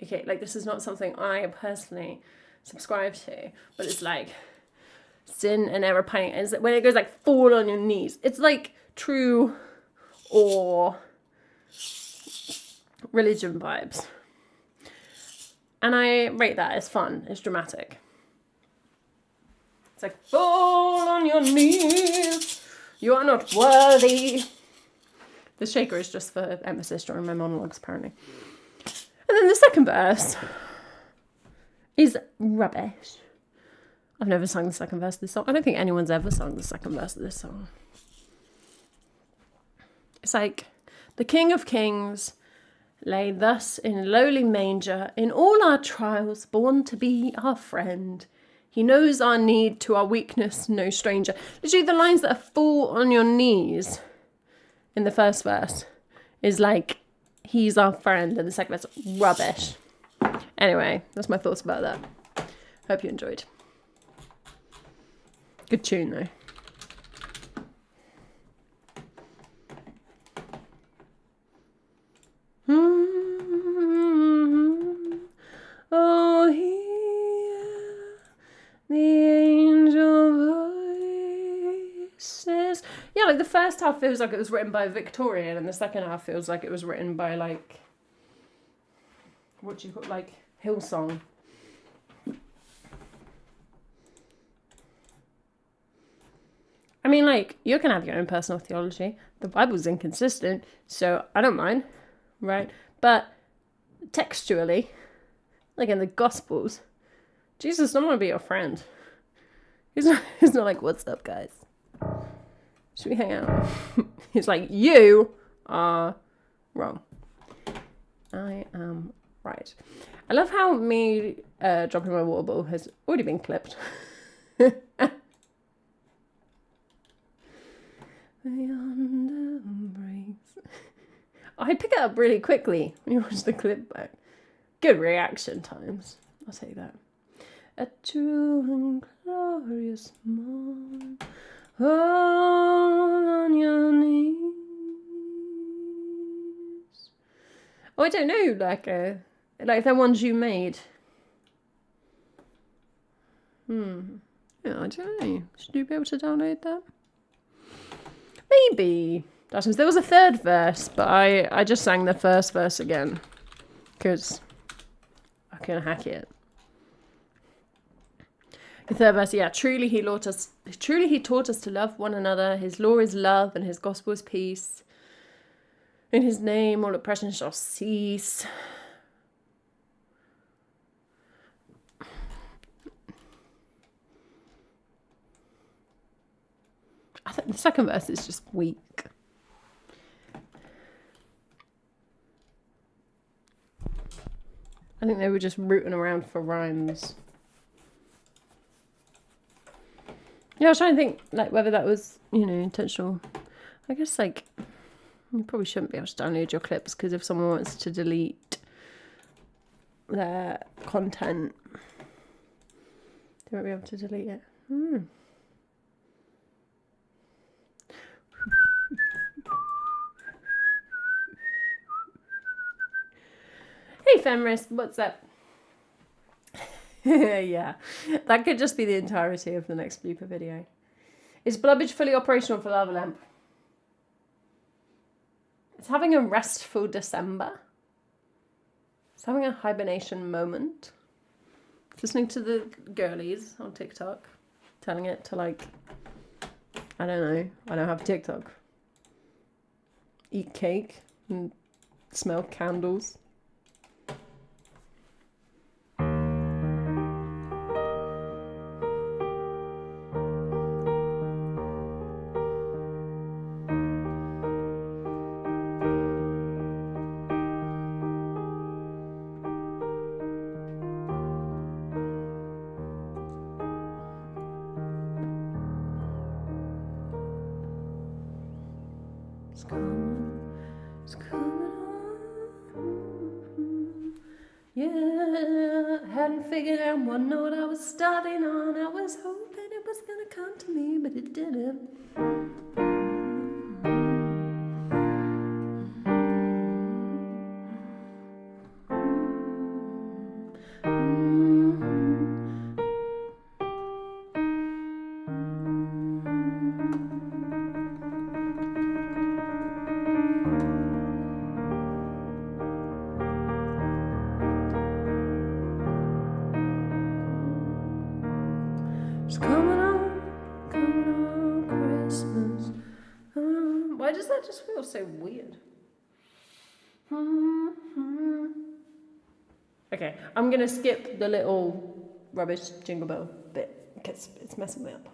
Okay, like this is not something I personally subscribe to, but it's like sin and ever pining. And when it goes like fall on your knees, it's like true or religion vibes. And I rate that as fun, it's dramatic. It's like fall on your knees. You are not worthy. The shaker is just for emphasis during my monologues, apparently. And then the second verse is rubbish. I've never sung the second verse of this song. I don't think anyone's ever sung the second verse of this song. It's like, the King of Kings lay thus in lowly manger, in all our trials born to be our friend. He knows our need, to our weakness no stranger. Literally the lines that are fall on your knees in the first verse is like, he's our friend, and the second verse, rubbish. Anyway, that's my thoughts about that. Hope you enjoyed. Good tune though. Oh, hear the angel voices. Yeah, like the first half feels like it was written by a Victorian, and the second half feels like it was written by like, what do you call, like Hillsong. I mean, like, you can have your own personal theology. The Bible's inconsistent, so I don't mind, right? But textually, like in the Gospels, Jesus doesn't want to be your friend. He's not like, what's up, guys? Should we hang out? He's like, you are wrong. I am right. I love how me dropping my water bottle has already been clipped. I pick it up really quickly when you watch the clip back. Good reaction times, I'll say that. A true and glorious morn, all on your knees. Oh, I don't know, like the ones you made. Yeah, I don't know. Should you be able to download that? Maybe. There was a third verse, but I just sang the first verse again because I can hack it. The third verse, yeah. Truly he taught us to love one another. His law is love, and his gospel is peace. In his name, all oppression shall cease. I think the second verse is just weak. I think they were just rooting around for rhymes. Yeah, I was trying to think like whether that was, intentional. I guess like you probably shouldn't be able to download your clips because if someone wants to delete their content, they won't be able to delete it. Hey feminist, what's up? Yeah, that could just be the entirety of the next blooper video. Is Blubbage fully operational for Lava Lamp? It's having a restful December. It's having a hibernation moment. It's listening to the girlies on TikTok, telling it to like, I don't know, I don't have TikTok. Eat cake and smell candles. It's coming on. Yeah, hadn't figured out what note I was starting on. I was hoping it was gonna come to me, but it didn't. It's coming on Christmas. Why does that just feel so weird? Okay, I'm gonna skip the little rubbish jingle bell bit because it's messing me up.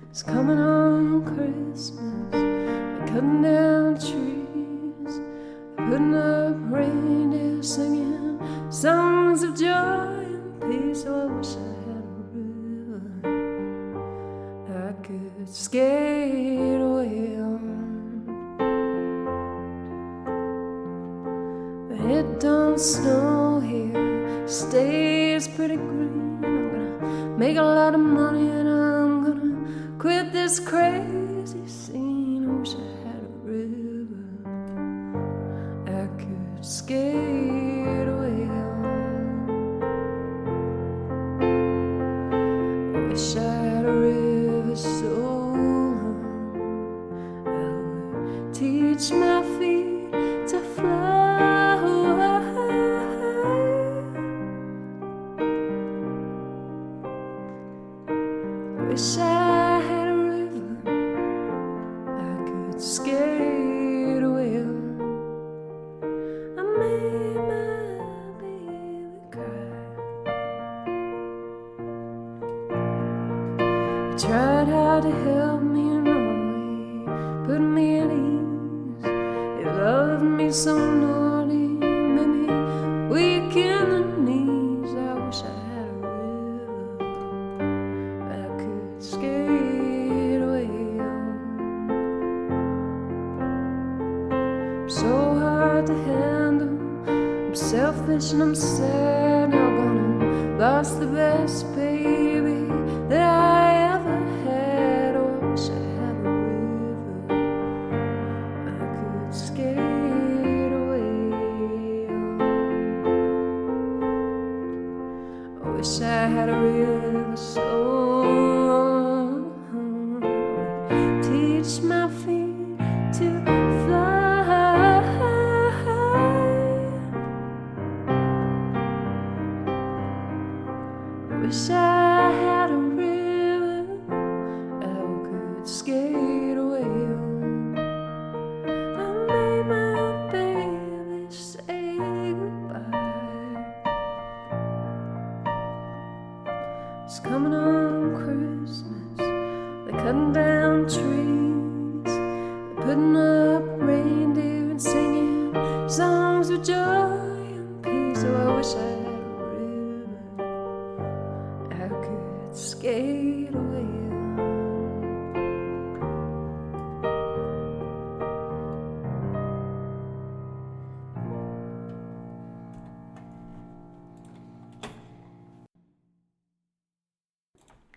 It's coming on Christmas. They're cutting down trees, they're putting up reindeer singing songs of joy and peace. Oh, I wish I had a river I could skate away on. But it don't snow here, stays pretty green. I'm gonna make a lot of money and I'm gonna quit this crazy scene. I wish I had a river I could skate away on. I wish I had a river so long I would teach my feet to fly away. I wish I had a river I could skate away on. I made my baby cry. I tried hard to help me, you know, he put me at ease. He loved me so naughty, made me weak in the knees. I wish I had a river I could skate away on. I'm so hard to handle, I'm selfish and I'm sad. Now gonna lost the best baby that I ever had. Oh, I wish I had a river I could skate away on. I wish I had a river so long, teach my feet to fly. I wish I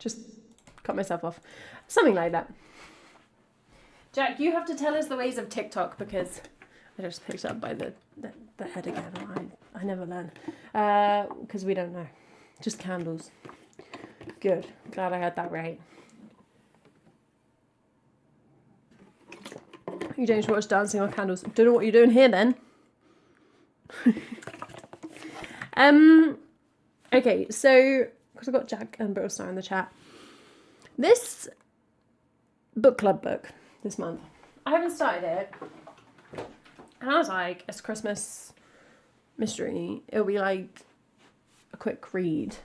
Just cut myself off. Something like that. Jack, you have to tell us the ways of TikTok because I just picked up by the head again. I never learn. Because we don't know. Just candles. Good. Glad I had that right. You don't watch Dancing on Candles. Don't know what you're doing here then. Okay, so because I got Jack and Brittlestar in the chat. This book club book this month. I haven't started it. And I was like, it's Christmas mystery. It'll be like a quick read.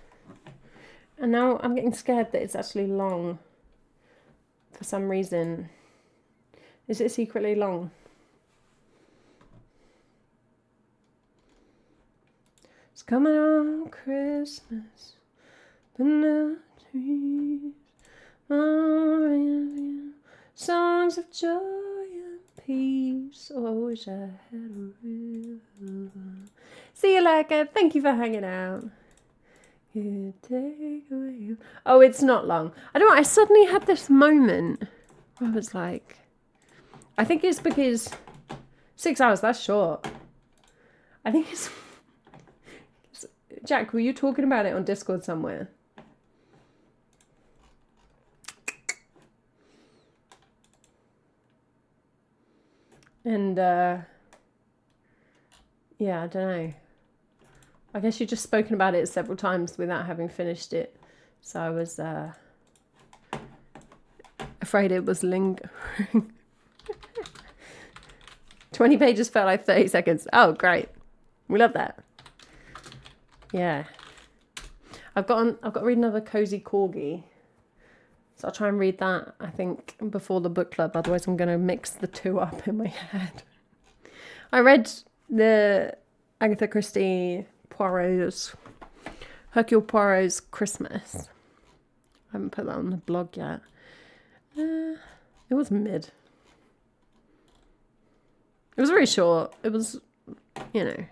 And now I'm getting scared that it's actually long. For some reason. Is it secretly long? It's coming on Christmas, but no trees, songs of joy and peace. Oh, I wish I had a real one. See you later. Thank you for hanging out. You take away. Oh, it's not long. I don't know. I suddenly had this moment where I was like, I think it's because 6 hours, that's short. I think it's... Jack, were you talking about it on Discord somewhere? And, yeah, I don't know. I guess you've just spoken about it several times without having finished it. So I was, afraid it was lingering. 20 pages felt like 30 seconds. Oh, great. We love that. Yeah. I've got to read another Cozy Corgi. So I'll try and read that, I think, before the book club. Otherwise, I'm going to mix the two up in my head. I read the Agatha Christie Hercule Poirot's Christmas. I haven't put that on the blog yet. It was mid. It was very short. It was, you know,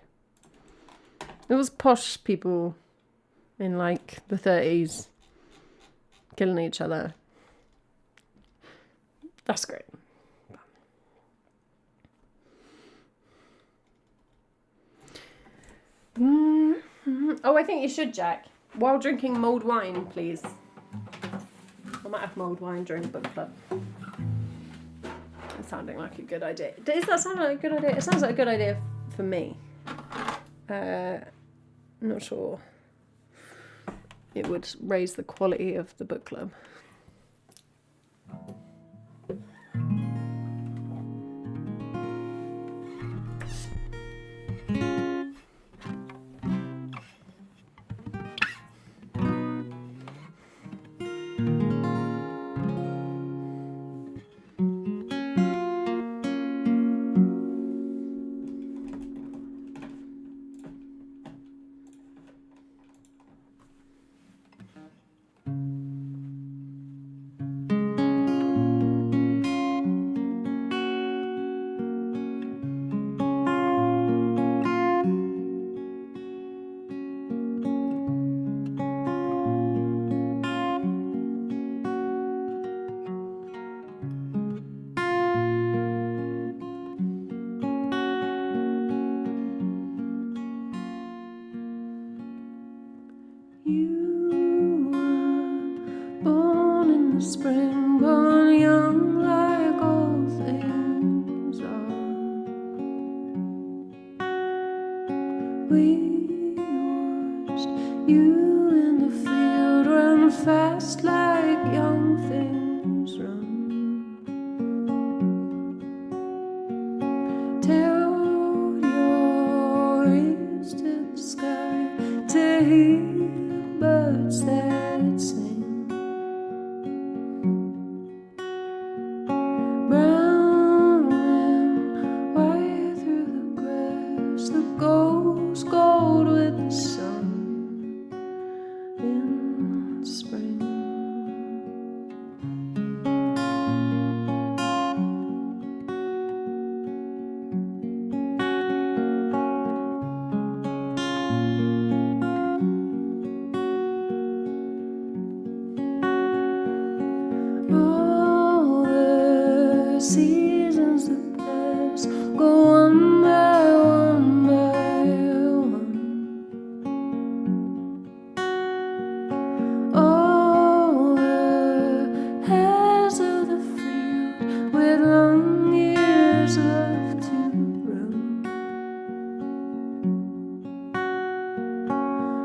it was posh people in like the 30s killing each other. That's great. Oh, I think you should, Jack. While drinking mulled wine, please. I might have mulled wine during book club. It's sounding like a good idea. Does that sound like a good idea? It sounds like a good idea for me. I'm not sure it would raise the quality of the book club. Spring born young like all things are. We watched you in the field run fast like young things run. Tilt your ears to the sky to hear birds that sing. All the seasons that pass go one by one by one. All the hairs of the field with long years left to run.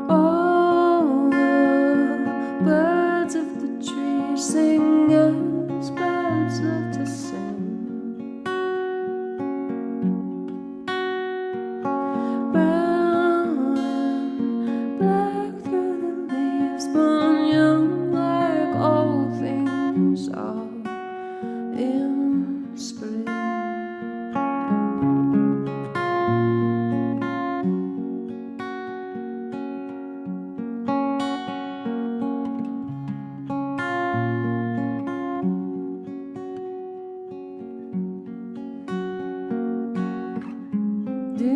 All the birds of the trees sing as birds love to sing. Brown and black through the leaves, born young like all things are in spring. Do you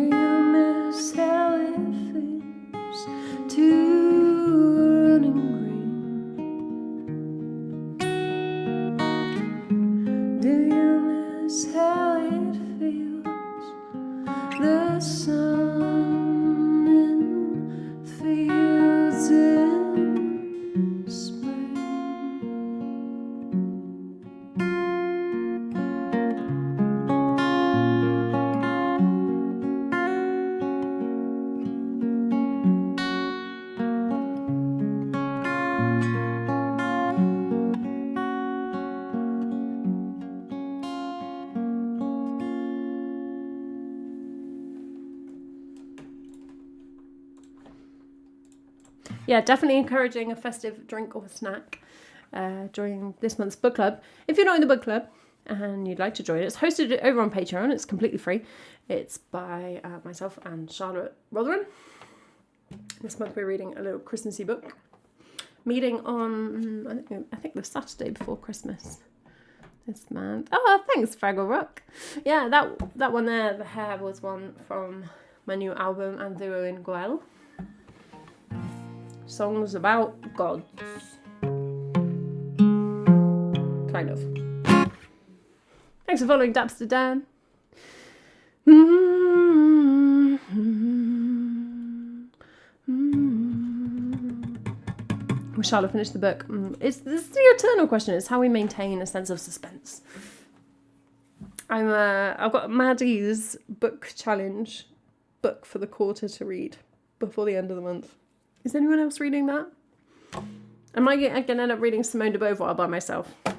miss how it feels to running green? Do you miss how it feels, the sun in fields in spring? Yeah, definitely encouraging a festive drink or snack during this month's book club. If you're not in the book club and you'd like to join, it's hosted over on Patreon. It's completely free. It's by myself and Charlotte Rotherham. This month we're reading a little Christmassy book. Meeting on, I think the Saturday before Christmas this month. Oh, thanks, Fraggle Rock. Yeah, that one there, the hair, was one from my new album, And Duo in Goel. Songs about gods. Kind of. Thanks for following Dapster Dan. Will Charlotte finish the book? This is the eternal question. It's how we maintain a sense of suspense. I've got Maddie's book challenge book for the quarter to read before the end of the month. Is anyone else reading that? I going to end up reading Simone de Beauvoir by myself. Don't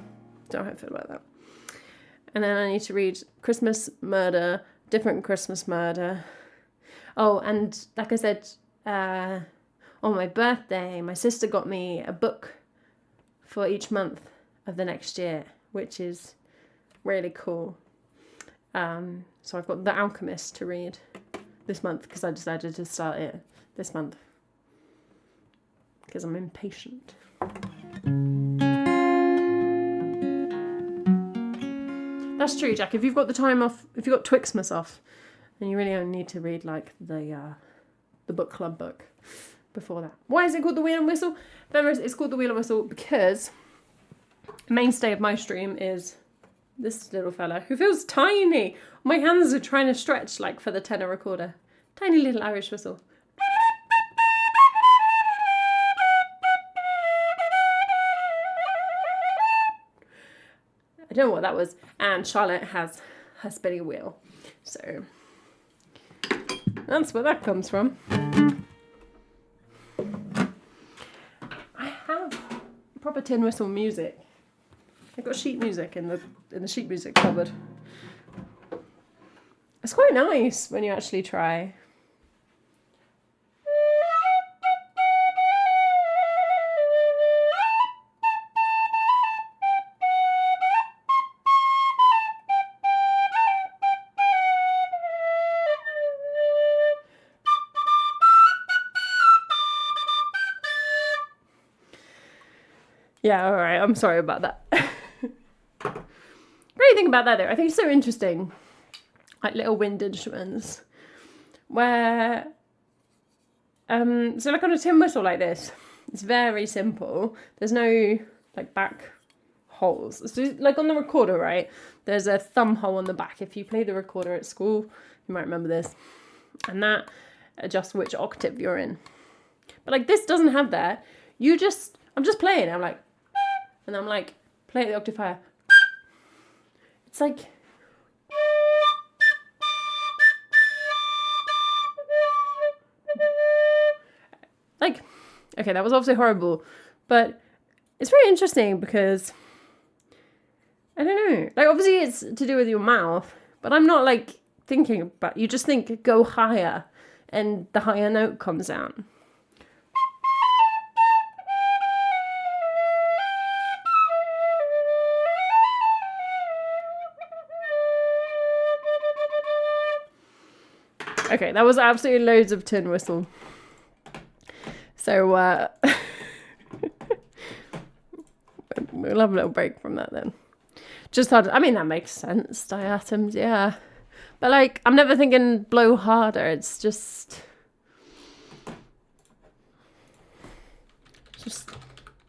know how I feel about that. And then I need to read Christmas Murder, Different Christmas Murder. Oh, and like I said, on my birthday, my sister got me a book for each month of the next year, which is really cool. So I've got The Alchemist to read this month because I decided to start it this month. Because I'm impatient. That's true, Jack. If you've got the time off, if you've got Twixmas off, then you really only need to read like the book club book before that. Why is it called The Wheel and Whistle? It's called The Wheel and Whistle because the mainstay of my stream is this little fella who feels tiny. My hands are trying to stretch like for the tenor recorder. Tiny little Irish whistle. I don't know what that was. And Charlotte has her spinning wheel. So that's where that comes from. I have proper tin whistle music. I've got sheet music in the sheet music cupboard. It's quite nice when you actually try. Yeah, all right. I'm sorry about that. Great thing about that, though, I think it's so interesting. Like little wind instruments, where, so like on a tin whistle like this, it's very simple. There's no like back holes. So like on the recorder, right? There's a thumb hole on the back. If you play the recorder at school, you might remember this. And that adjusts which octave you're in. But like this doesn't have that. I'm just playing. I'm like, and I'm like, play the octave higher. It's like, okay, that was obviously horrible, but it's very interesting because, I don't know, like obviously it's to do with your mouth, but I'm not like thinking about, you just think go higher and the higher note comes out. Okay, that was absolutely loads of tin whistle. So, we'll have a little break from that then. Just hard. I mean, that makes sense. Diatoms, yeah. But like, I'm never thinking blow harder. It's just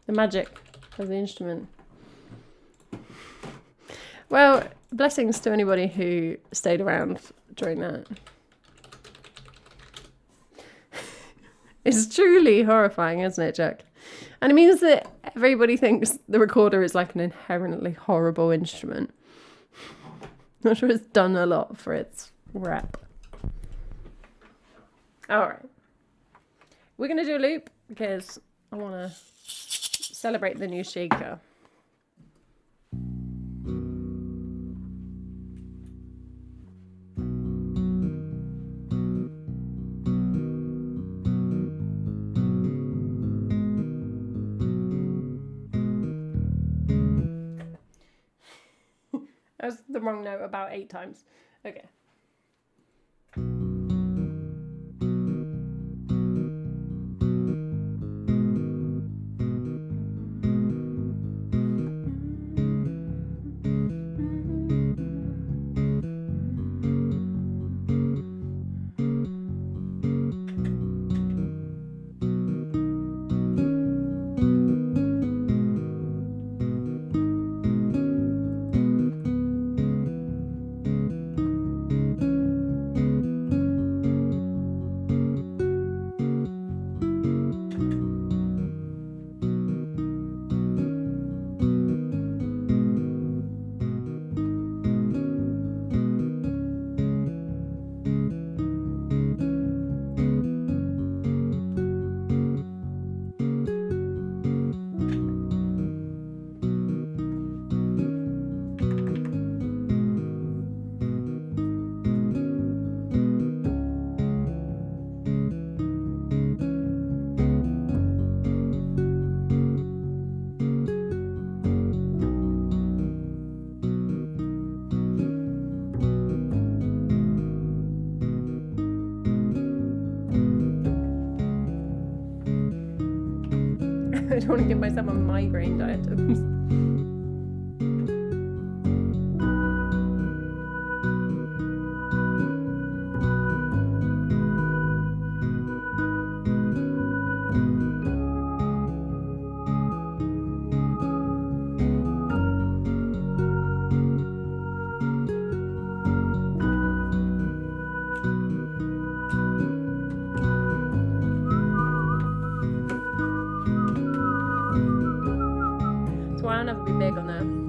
the magic of the instrument. Well, blessings to anybody who stayed around during that. It's truly horrifying, isn't it, Jack? And it means that everybody thinks the recorder is like an inherently horrible instrument. Not sure it's done a lot for its rep. Alright. We're going to do a loop because I want to celebrate the new shaker. That was the wrong note about 8 times. Okay. I don't want to give myself a migraine diatoms. So I'll never be big on that.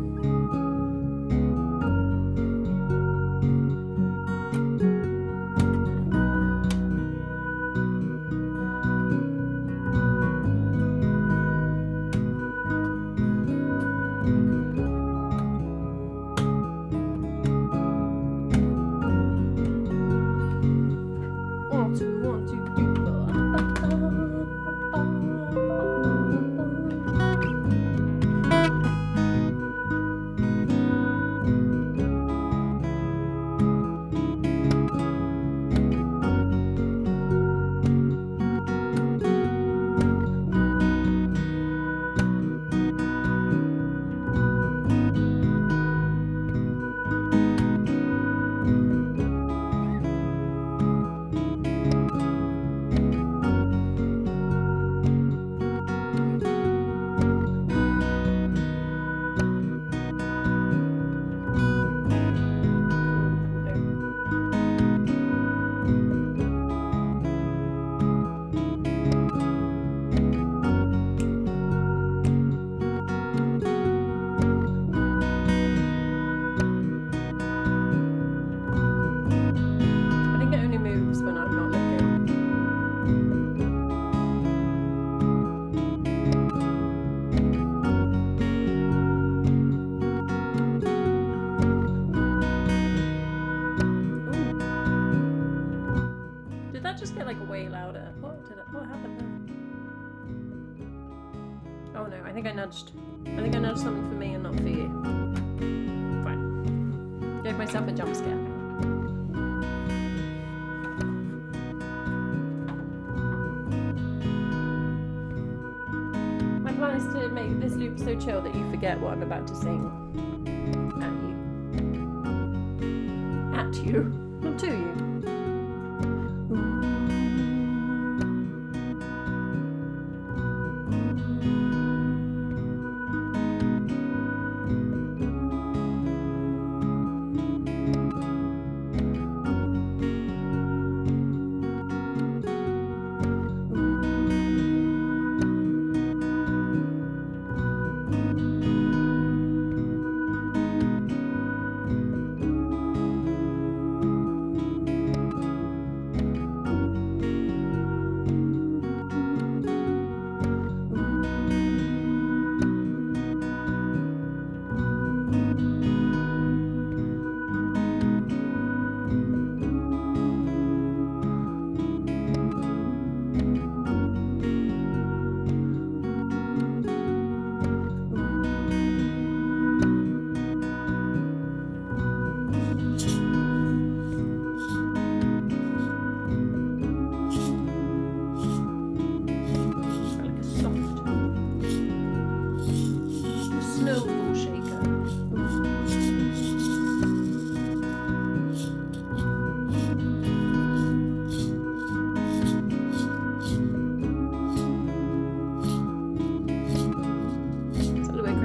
think I nudged something for me and not for you. Fine. Gave myself a jump scare. My plan is to make this loop so chill that you forget what I'm about to sing at you, not to you.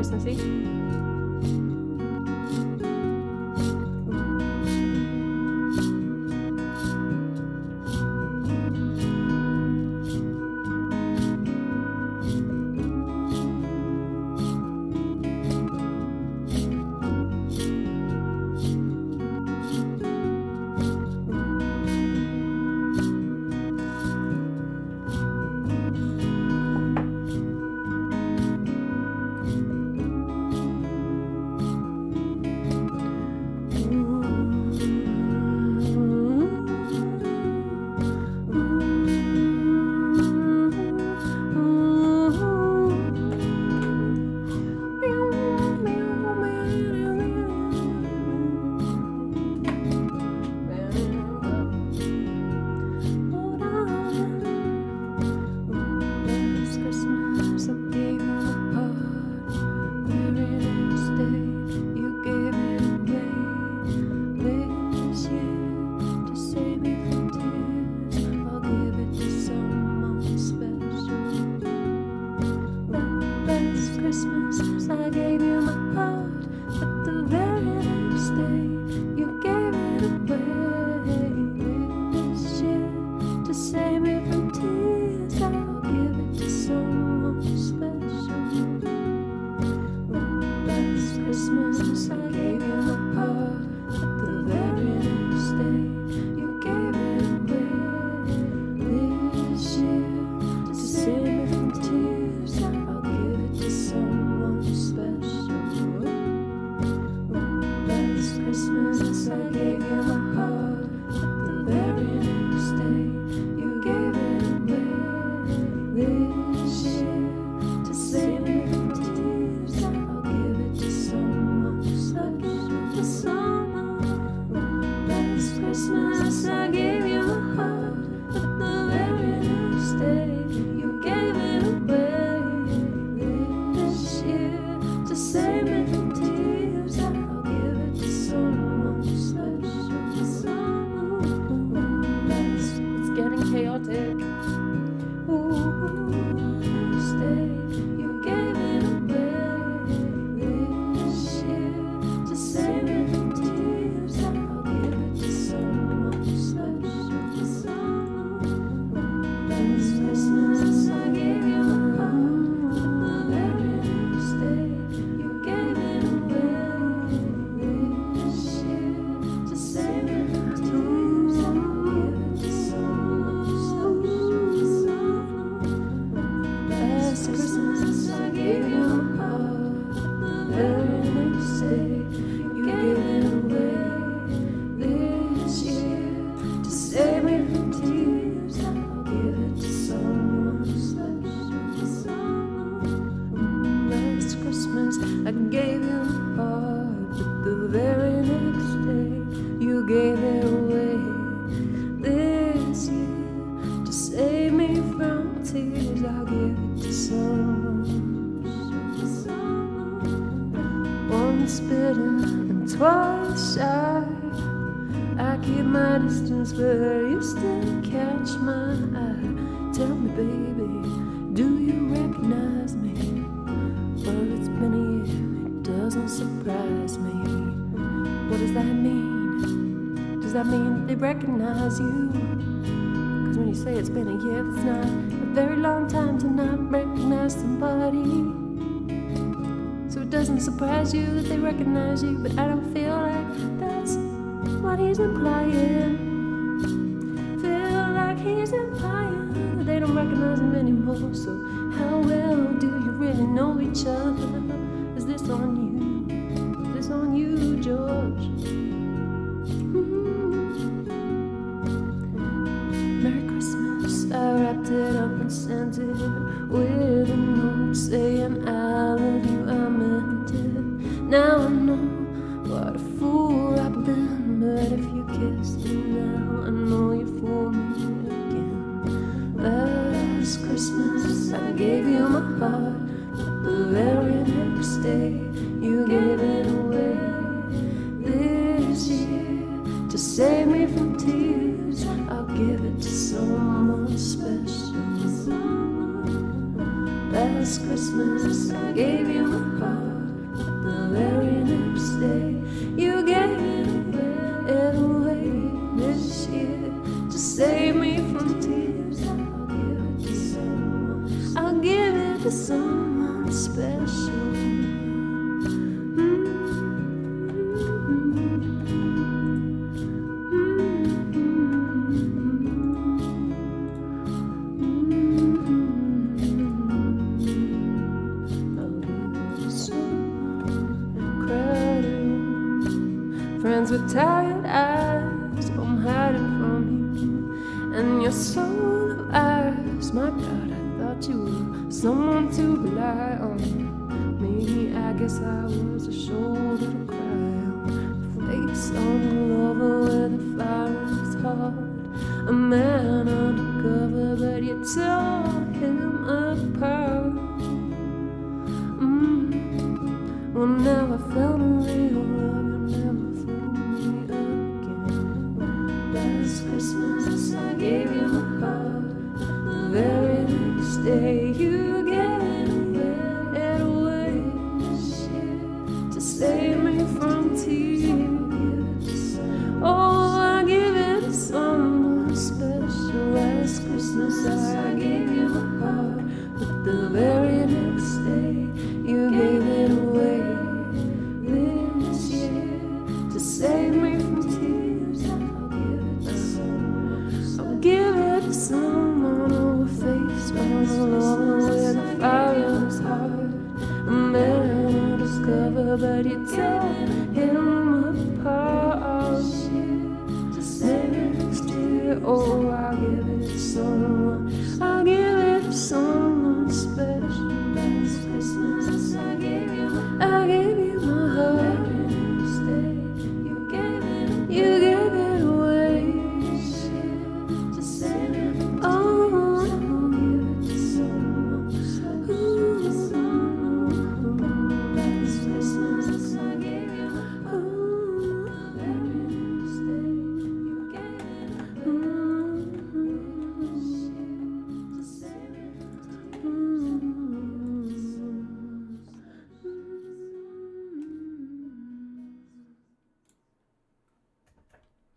Christmassy. once bitten and twice shy. I keep my distance, but you still catch my eye. Tell me, baby, do you recognize me? Well, it's been a year, it doesn't surprise me. What does that mean? Does that mean that they recognize you? Cause when you say it's been a year, it's not a very long time to not recognize somebody. So it doesn't surprise you that they recognize you, but I don't feel like that's what he's implying. Feel like he's implying that they don't recognize him anymore. So how well do you really know each other? Is this on you? Is this on you, George? Merry Christmas, I wrapped it up and sent it with a note saying I love you, I meant it. Now I know what a fool I've been, but if you kiss me now, I know you fooled me again. Last Christmas, I gave you my heart, but the very next day, you gave it away. This year, to save me from tears, I'll give it to someone special. Last Christmas, I gave you my heart, but the very next day, you gave it away. This year, to save me from tears, I'll give it to someone special. Friends with tired eyes, I'm hiding from you, and your soul of ice. My God, I thought you were someone to rely on. Me, I guess I was a shoulder to cry on, face on a lover where the fire is hard. A man undercover, but you tore him apart. Well, now I found a real love, you never fooled me again. Last Christmas, I gave you my heart. The very next day, you gave it away. To save me from tears, oh, I give it to someone special. Last Christmas, I gave you my heart, but the very next day, you gave it away. This year, to save me from tears, I'll give it to someone over face on a lover where the fire is hard. A man undercover, but you tear him apart. Next year, oh, I'll give it to someone. I'll give it to someone special. Last Christmas, I gave you my heart. You gave it away. Oh, I'll give it to someone. Last Christmas, I gave you my heart. You gave it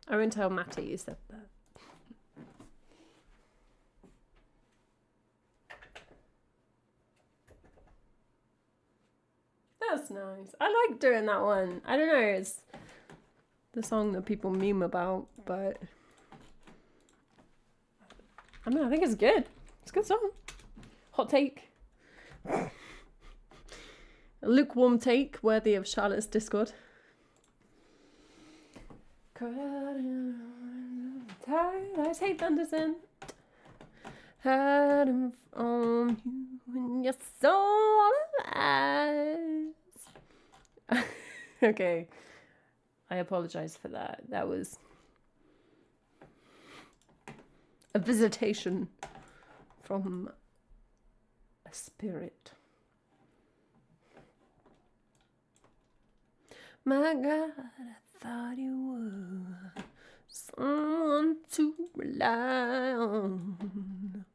I won't tell Matty you said that. That's nice. I like doing that one. I don't know, it's the song that people meme about, but I don't know, I think it's good. It's a good song. Hot take. A lukewarm take worthy of Charlotte's Discord. Tired, hate Anderson. Hiding from you and your soul eyes. Okay, I apologize for that. That was a visitation from a spirit. My God, I thought you were someone to rely on.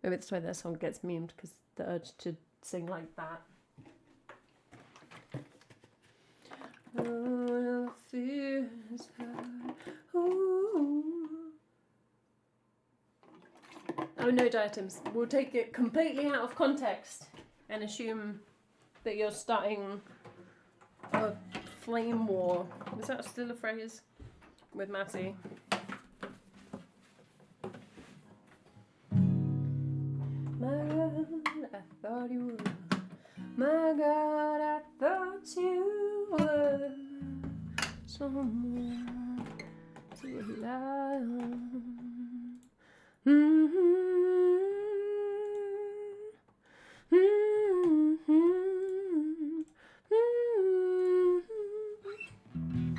Maybe that's why that song gets memed, because the urge to sing like that. Oh, fears hurt. Oh, no diatoms. We'll take it completely out of context and assume that you're starting a flame war. Is that still a phrase? With Matty. My God, I thought you were. My God, I thought you were someone to rely on.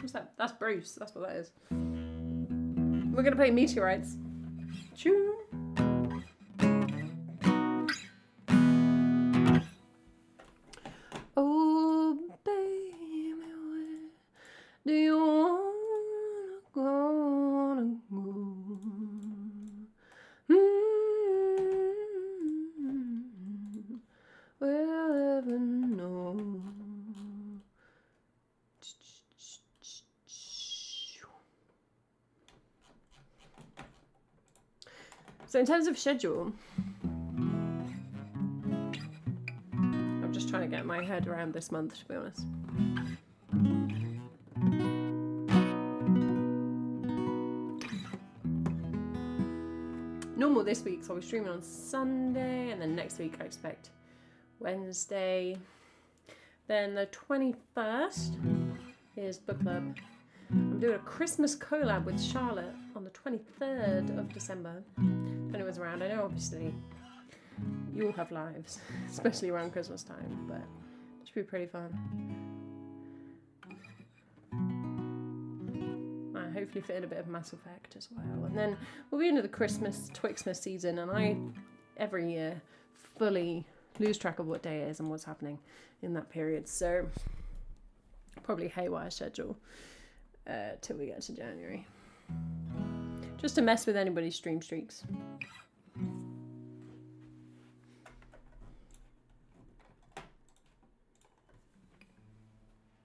What's that? That's Bruce. That's what that is. We're gonna play Meteorites. Tune. Oh, baby, where do you wanna go? We'll ever know. So in terms of schedule, I'm just trying to get my head around this month, to be honest. Normal this week, so I'll be streaming on Sunday, and then next week I expect Wednesday. Then the 21st is book club. I'm doing a Christmas collab with Charlotte on the 23rd of December. If anyone's around, I know obviously you all have lives, especially around Christmas time, but it should be pretty fun. I hopefully fit in a bit of Mass Effect as well. And then we'll be into the Twixmas season, and I, every year, fully lose track of what day it is and what's happening in that period. So probably haywire schedule till we get to January. Just to mess with anybody's stream streaks.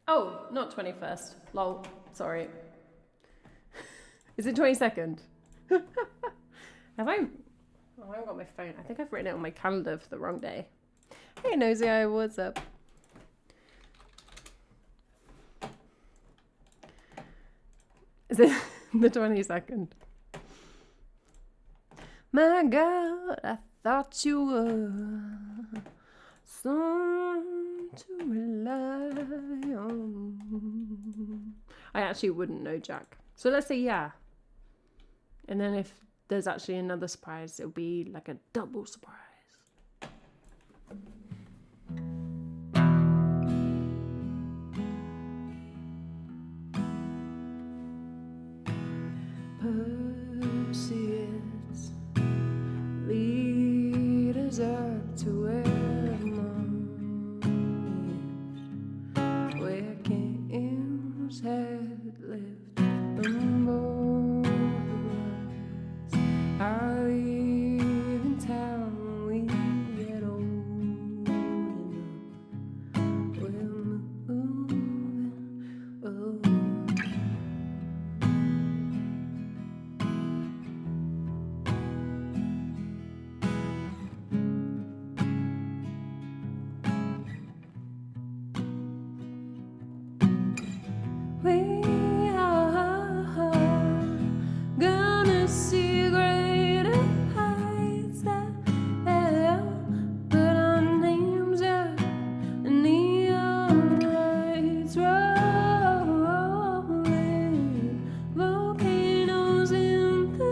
Oh, not 21st. Lol. Sorry. Is it 22nd? Have I... Oh, I haven't got my phone. I think I've written it on my calendar for the wrong day. Hey, Nosy Eye, what's up? Is it the 22nd? My God, I thought you were someone to rely on. I actually wouldn't know, Jack. So let's say yeah. And then if there's actually another surprise, it'll be like a double surprise. Perseus, lead us up to where mom is, where kings had lived on both of us. I live in town, we get old enough, we're moving away. We are gonna see greater heights that help put our names up in neon lights, rolling volcanoes in the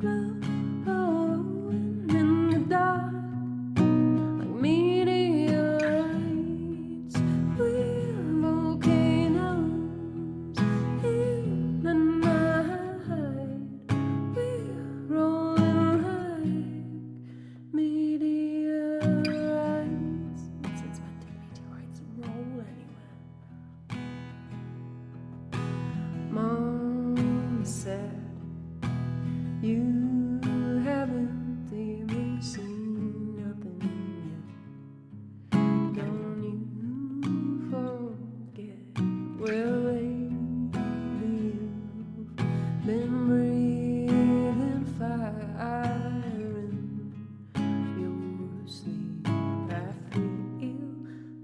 night, glowing in the dark like meteorites. We're volcanoes in the night. We're rolling like meteorites. Since when did meteorites roll?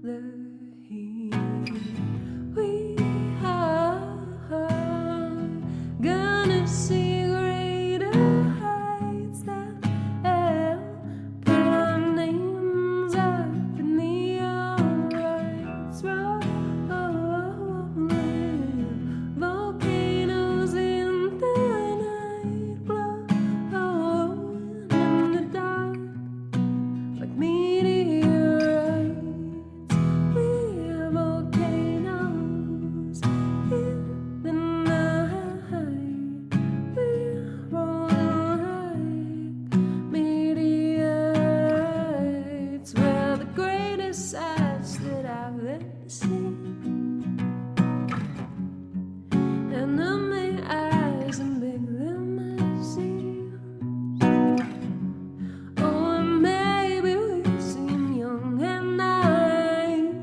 the heat. We are gonna see greater heights that hell. Put our names up in neon lights, rolling volcanoes in the night, glowing in the dark like meteorites. We're volcanoes in the night. We're rolling like meteorites. We're the greatest sights that I've ever seen. Enemy eyes and big limousines. Oh, and maybe we seem young and naive,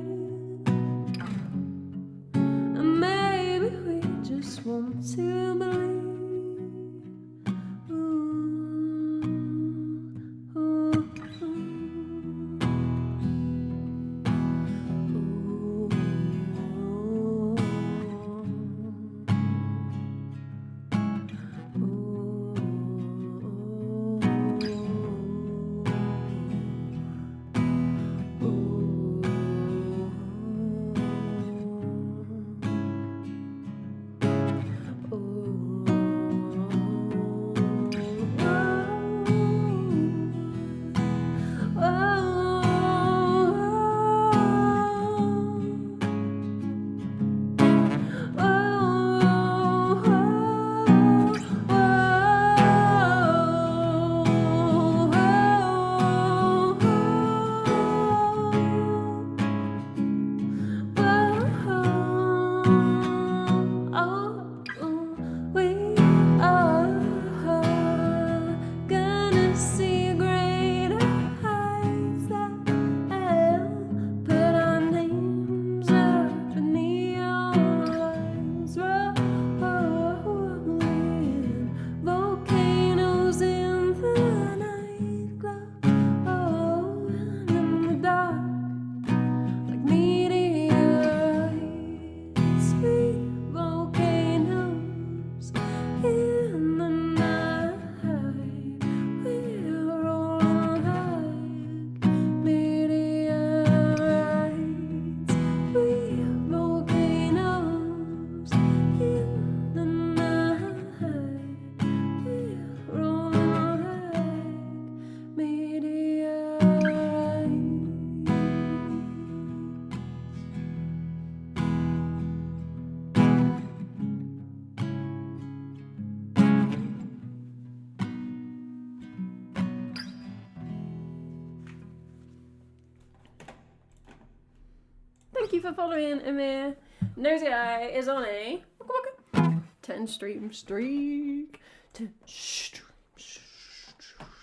and maybe we just want to believe. Ooh, ooh, we are gonna see greater heights that hell. Put our names up in neon lights, rolling volcanoes in the night, glowing in the dark like meteorites. We volcanoes in the night. We're rolling like meteorites. We volcanoes in the night. We're rolling like meteorites. Thank you for following, Amir. Nosy Eye is on a 10 stream streak. 10 stream streak.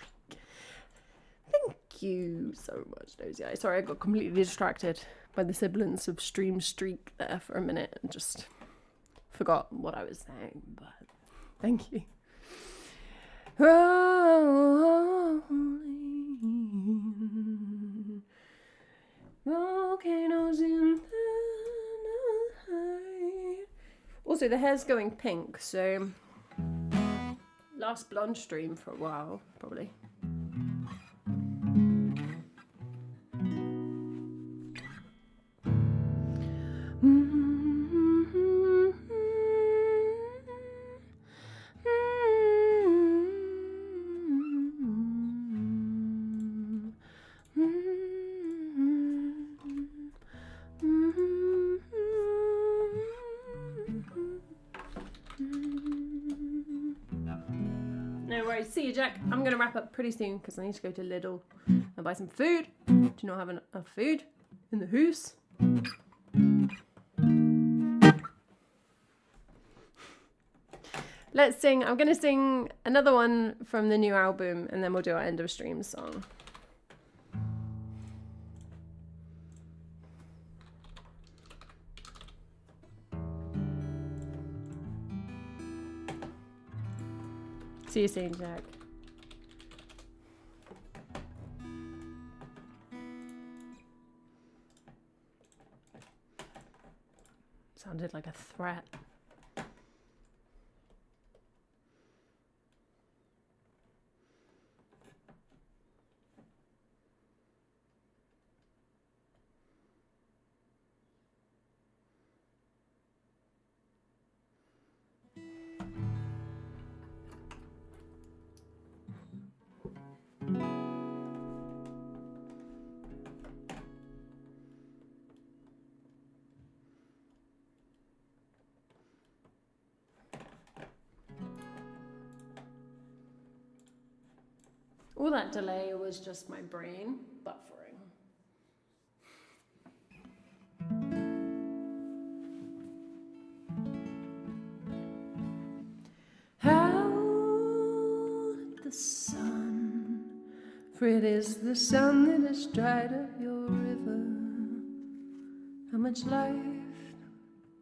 Thank you so much, Nosy Eye. Sorry, I got completely distracted by the sibilance of stream streak there for a minute and just forgot what I was saying, but thank you. Rolling volcanoes in the night. Also, the hair's going pink, so last blonde stream for a while, probably. No worries. See you, Jack. I'm going to wrap up pretty soon because I need to go to Lidl and buy some food. Do you not have enough food in the house? Let's sing. I'm going to sing another one from the new album and then we'll do our end of stream song. See you soon, Jack. Sounded like a threat. All that delay was just my brain buffering. How did the sun, for it is the sun that has dried up your river, how much life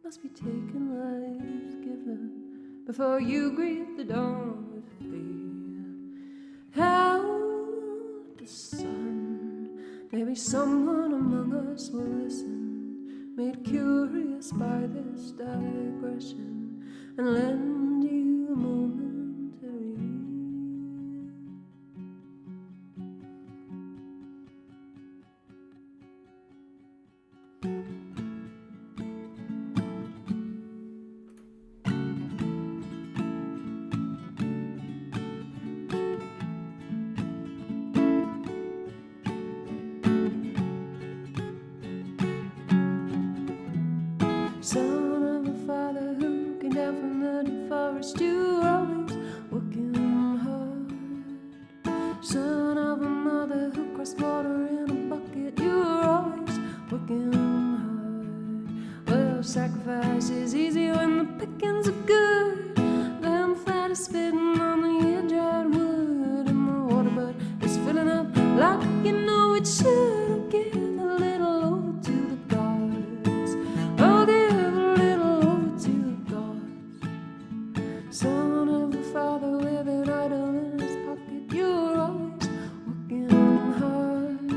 must be taken, life giver, before you greet the dawn with thee? How the sun, maybe someone among us will listen, made curious by this digression, and lend you a momentary. Son of a father who came down from the deep forest, you were always working hard. Son of a mother who crossed water in a bucket, you were always working hard. Well, sacrifice is easy when the pickings are good. Them fat is spitting on the air-dried wood, and the water butt is filling up like you know it should. Oh, give a little over to the gods. Oh, give a little over to the gods. Son of a father with an idol in his pocket, you're always working hard.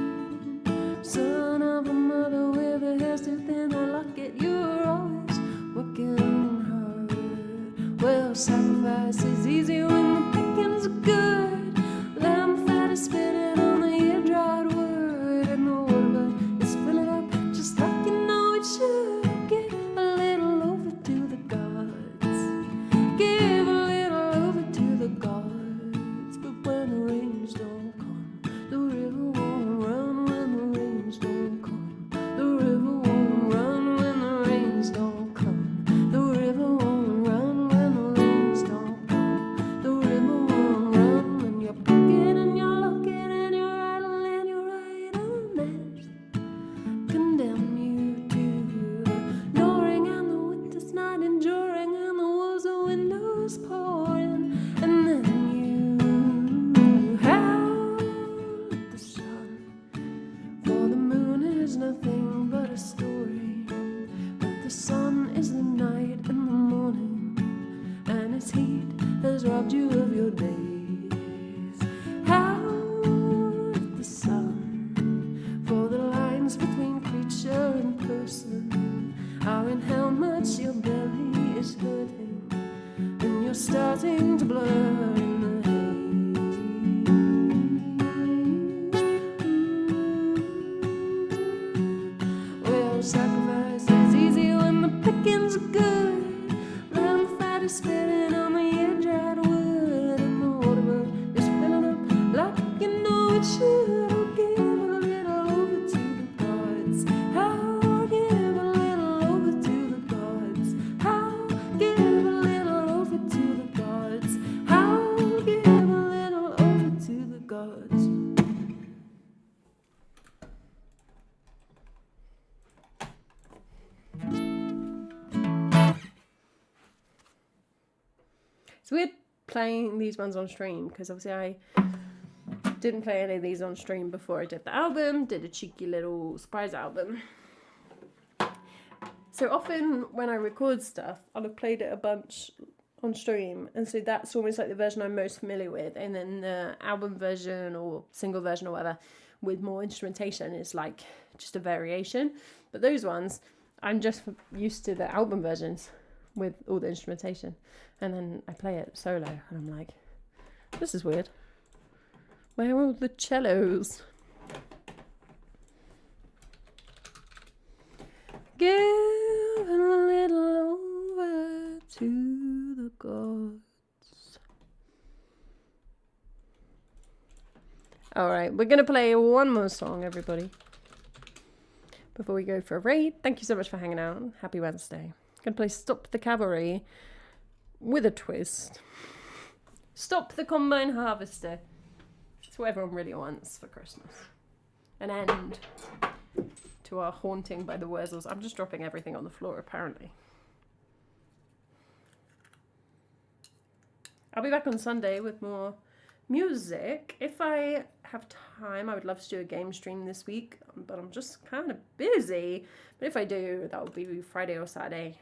Son of a mother with a hairstooth in a locket, you're always working hard. Well, sacrifice is easy when the pickings are good. Lamb fat is spitting on the air-dried wood, and the water is filling up just like you know it should. Give a little over to the gods. Give a little over to the gods. But when the rains don't come, the river won't run. When the rains don't come, the river won't run. When the rains don't come, the river won't run. When the rains don't come, the river won't run. When you're picking and you're looking and you're idle and you're right on that, condemn you to ignoring and the winter's night enduring and the walls of windows pouring, and then you howl at the sun, for the moon is nothing but a story, but the sun is the night and the morning, and its heat has robbed you of your days. Howl at the sun, for the lines between creature and person are in how much your belly is hurting, and you're starting to blur in the haze. Well, sacrifice is easy when the pickings are good. Lamb fat is spitting on the air-dried wood, and the water is filling up like you know it should. Oh, give a little over to the gods. How give a little over to the gods. How give a little over to the gods. How give a little over to the gods. It's weird playing these ones on stream because obviously I didn't play any of these on stream before I did the album, did a cheeky little surprise album. So often when I record stuff, I'll have played it a bunch on stream, and so that's almost like the version I'm most familiar with, and then the album version or single version or whatever with more instrumentation is like just a variation. But those ones, I'm just used to the album versions with all the instrumentation, and then I play it solo, and I'm like, this is weird. Where are all the cellos? Give a little over to the gods. Alright, we're going to play one more song, everybody, before we go for a raid. Thank you so much for hanging out. Happy Wednesday. Going to play Stop the Cavalry with a twist. Stop the Combine Harvester. It's what everyone really wants for Christmas. An end to our haunting by the Wurzels. I'm just dropping everything on the floor, apparently. I'll be back on Sunday with more music. If I have time, I would love to do a game stream this week, but I'm just kind of busy. But if I do, that will be Friday or Saturday.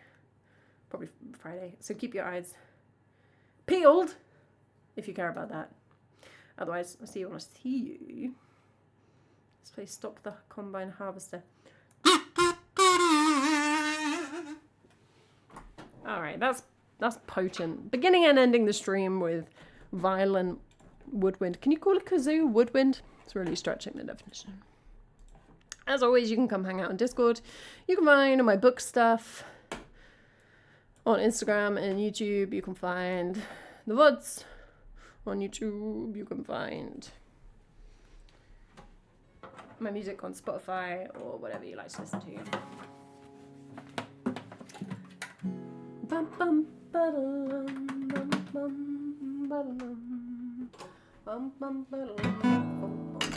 Probably Friday. So keep your eyes peeled if you care about that. Otherwise, I'll see you when I see you. Let's play Stop the Combine Harvester. Alright, that's potent. Beginning and ending the stream with violent woodwind. Can you call a kazoo woodwind? It's really stretching the definition. As always, you can come hang out on Discord. You can find all my book stuff on Instagram and YouTube. You can find the VODs on YouTube. You can find my music on Spotify or whatever you like to listen to. Bum, bum, ba-da-lum, bum, bum, ba-da-lum, bum, bum, ba-da-lum, bum, bum.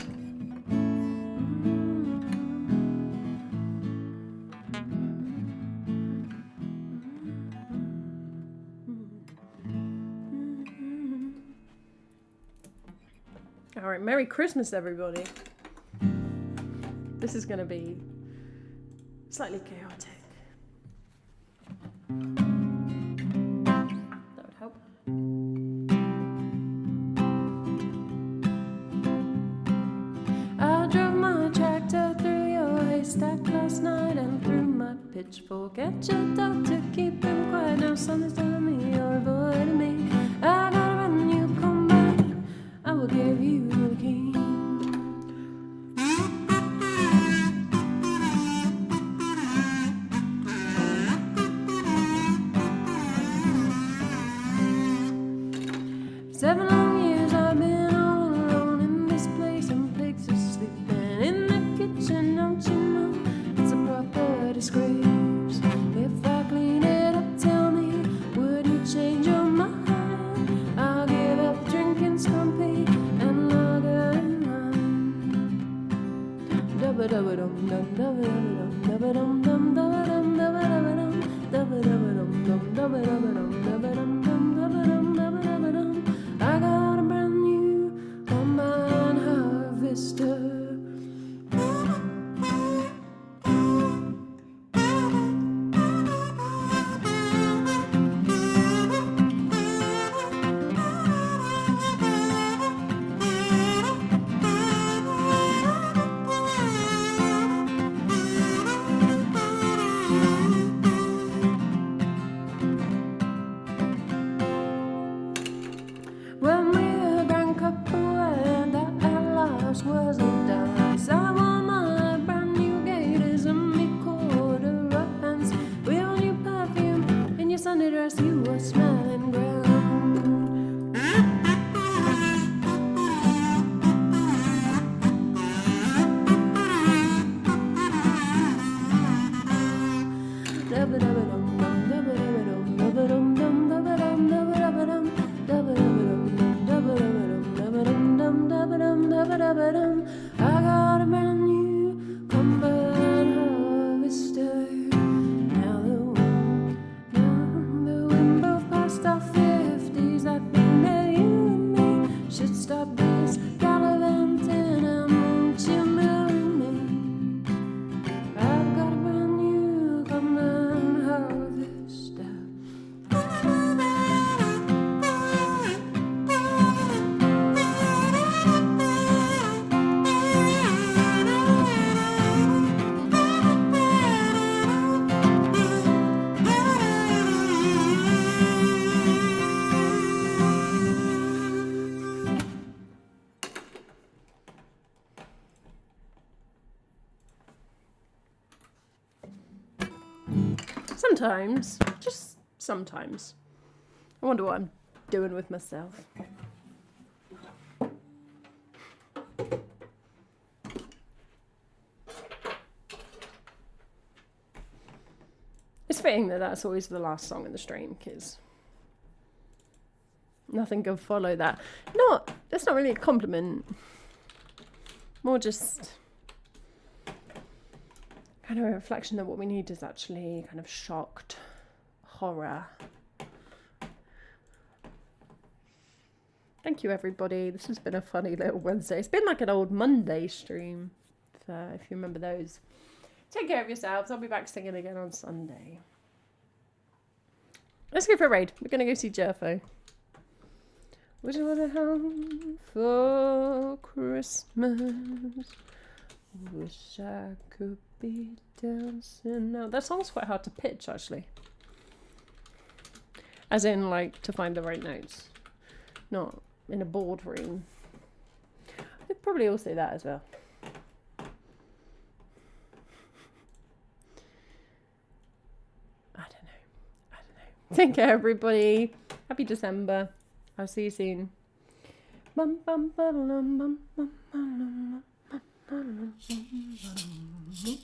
All right, Merry Christmas, everybody. This is going to be slightly chaotic. That would help. I drove my tractor through your haystack last night and threw my pitchfork at your dog to keep him quiet. Now something's telling me you're avoiding me. I gotta run, you come back. I will give you the key. Seven long years I've been all alone in this place, and pigs are sleeping in the kitchen. Don't you know it's a proper disgrace? If I clean it up, tell me, would you change your mind? I'll give up drinking scrumpy and lager and wine. Dubba dubba dum dum dubba dubba dum dum dubba dum dubba dubba dum dubba dubba dum dum dubba dubba dum dubba dum dum dubba dum dubba dubba dum. I got a brand new combine harvester. When we were a grand couple and I at last was a dance, I wore my brand new gaiters and me corduroy pants. With your new perfume in your Sunday dress, you were smelling grand. Dubba dubba dum dum dubba dubba dum dubba dum dum dubba dum dubba dubba dum dubba dubba dum. I got a brand new combine harvester. Now the wind both past our 50s. I think that you and me should stop this gallivanting, and won't you marry me? I've got a brand new combine harvester. Sometimes. Just sometimes. I wonder what I'm doing with myself. It's fitting that that's always the last song in the stream, because nothing can follow that. That's not really a compliment. More just kind of a reflection that what we need is actually kind of shocked horror. Thank you, everybody. This has been a funny little Wednesday. It's been like an old Monday stream, if you remember those. Take care of yourselves. I'll be back singing again on Sunday. Let's go for a raid. We're going to go see Jerfo. What do you want to have for Christmas? Wish I could be dancing now. That song's quite hard to pitch, actually. As in, like, to find the right notes. Not in a boardroom. I'd probably all say that as well. I don't know. Take care, everybody. Happy December. I'll see you soon. Bum, bum, ba-dum, bum, bum, bum, bum, bum, bum, bum, bum, bum.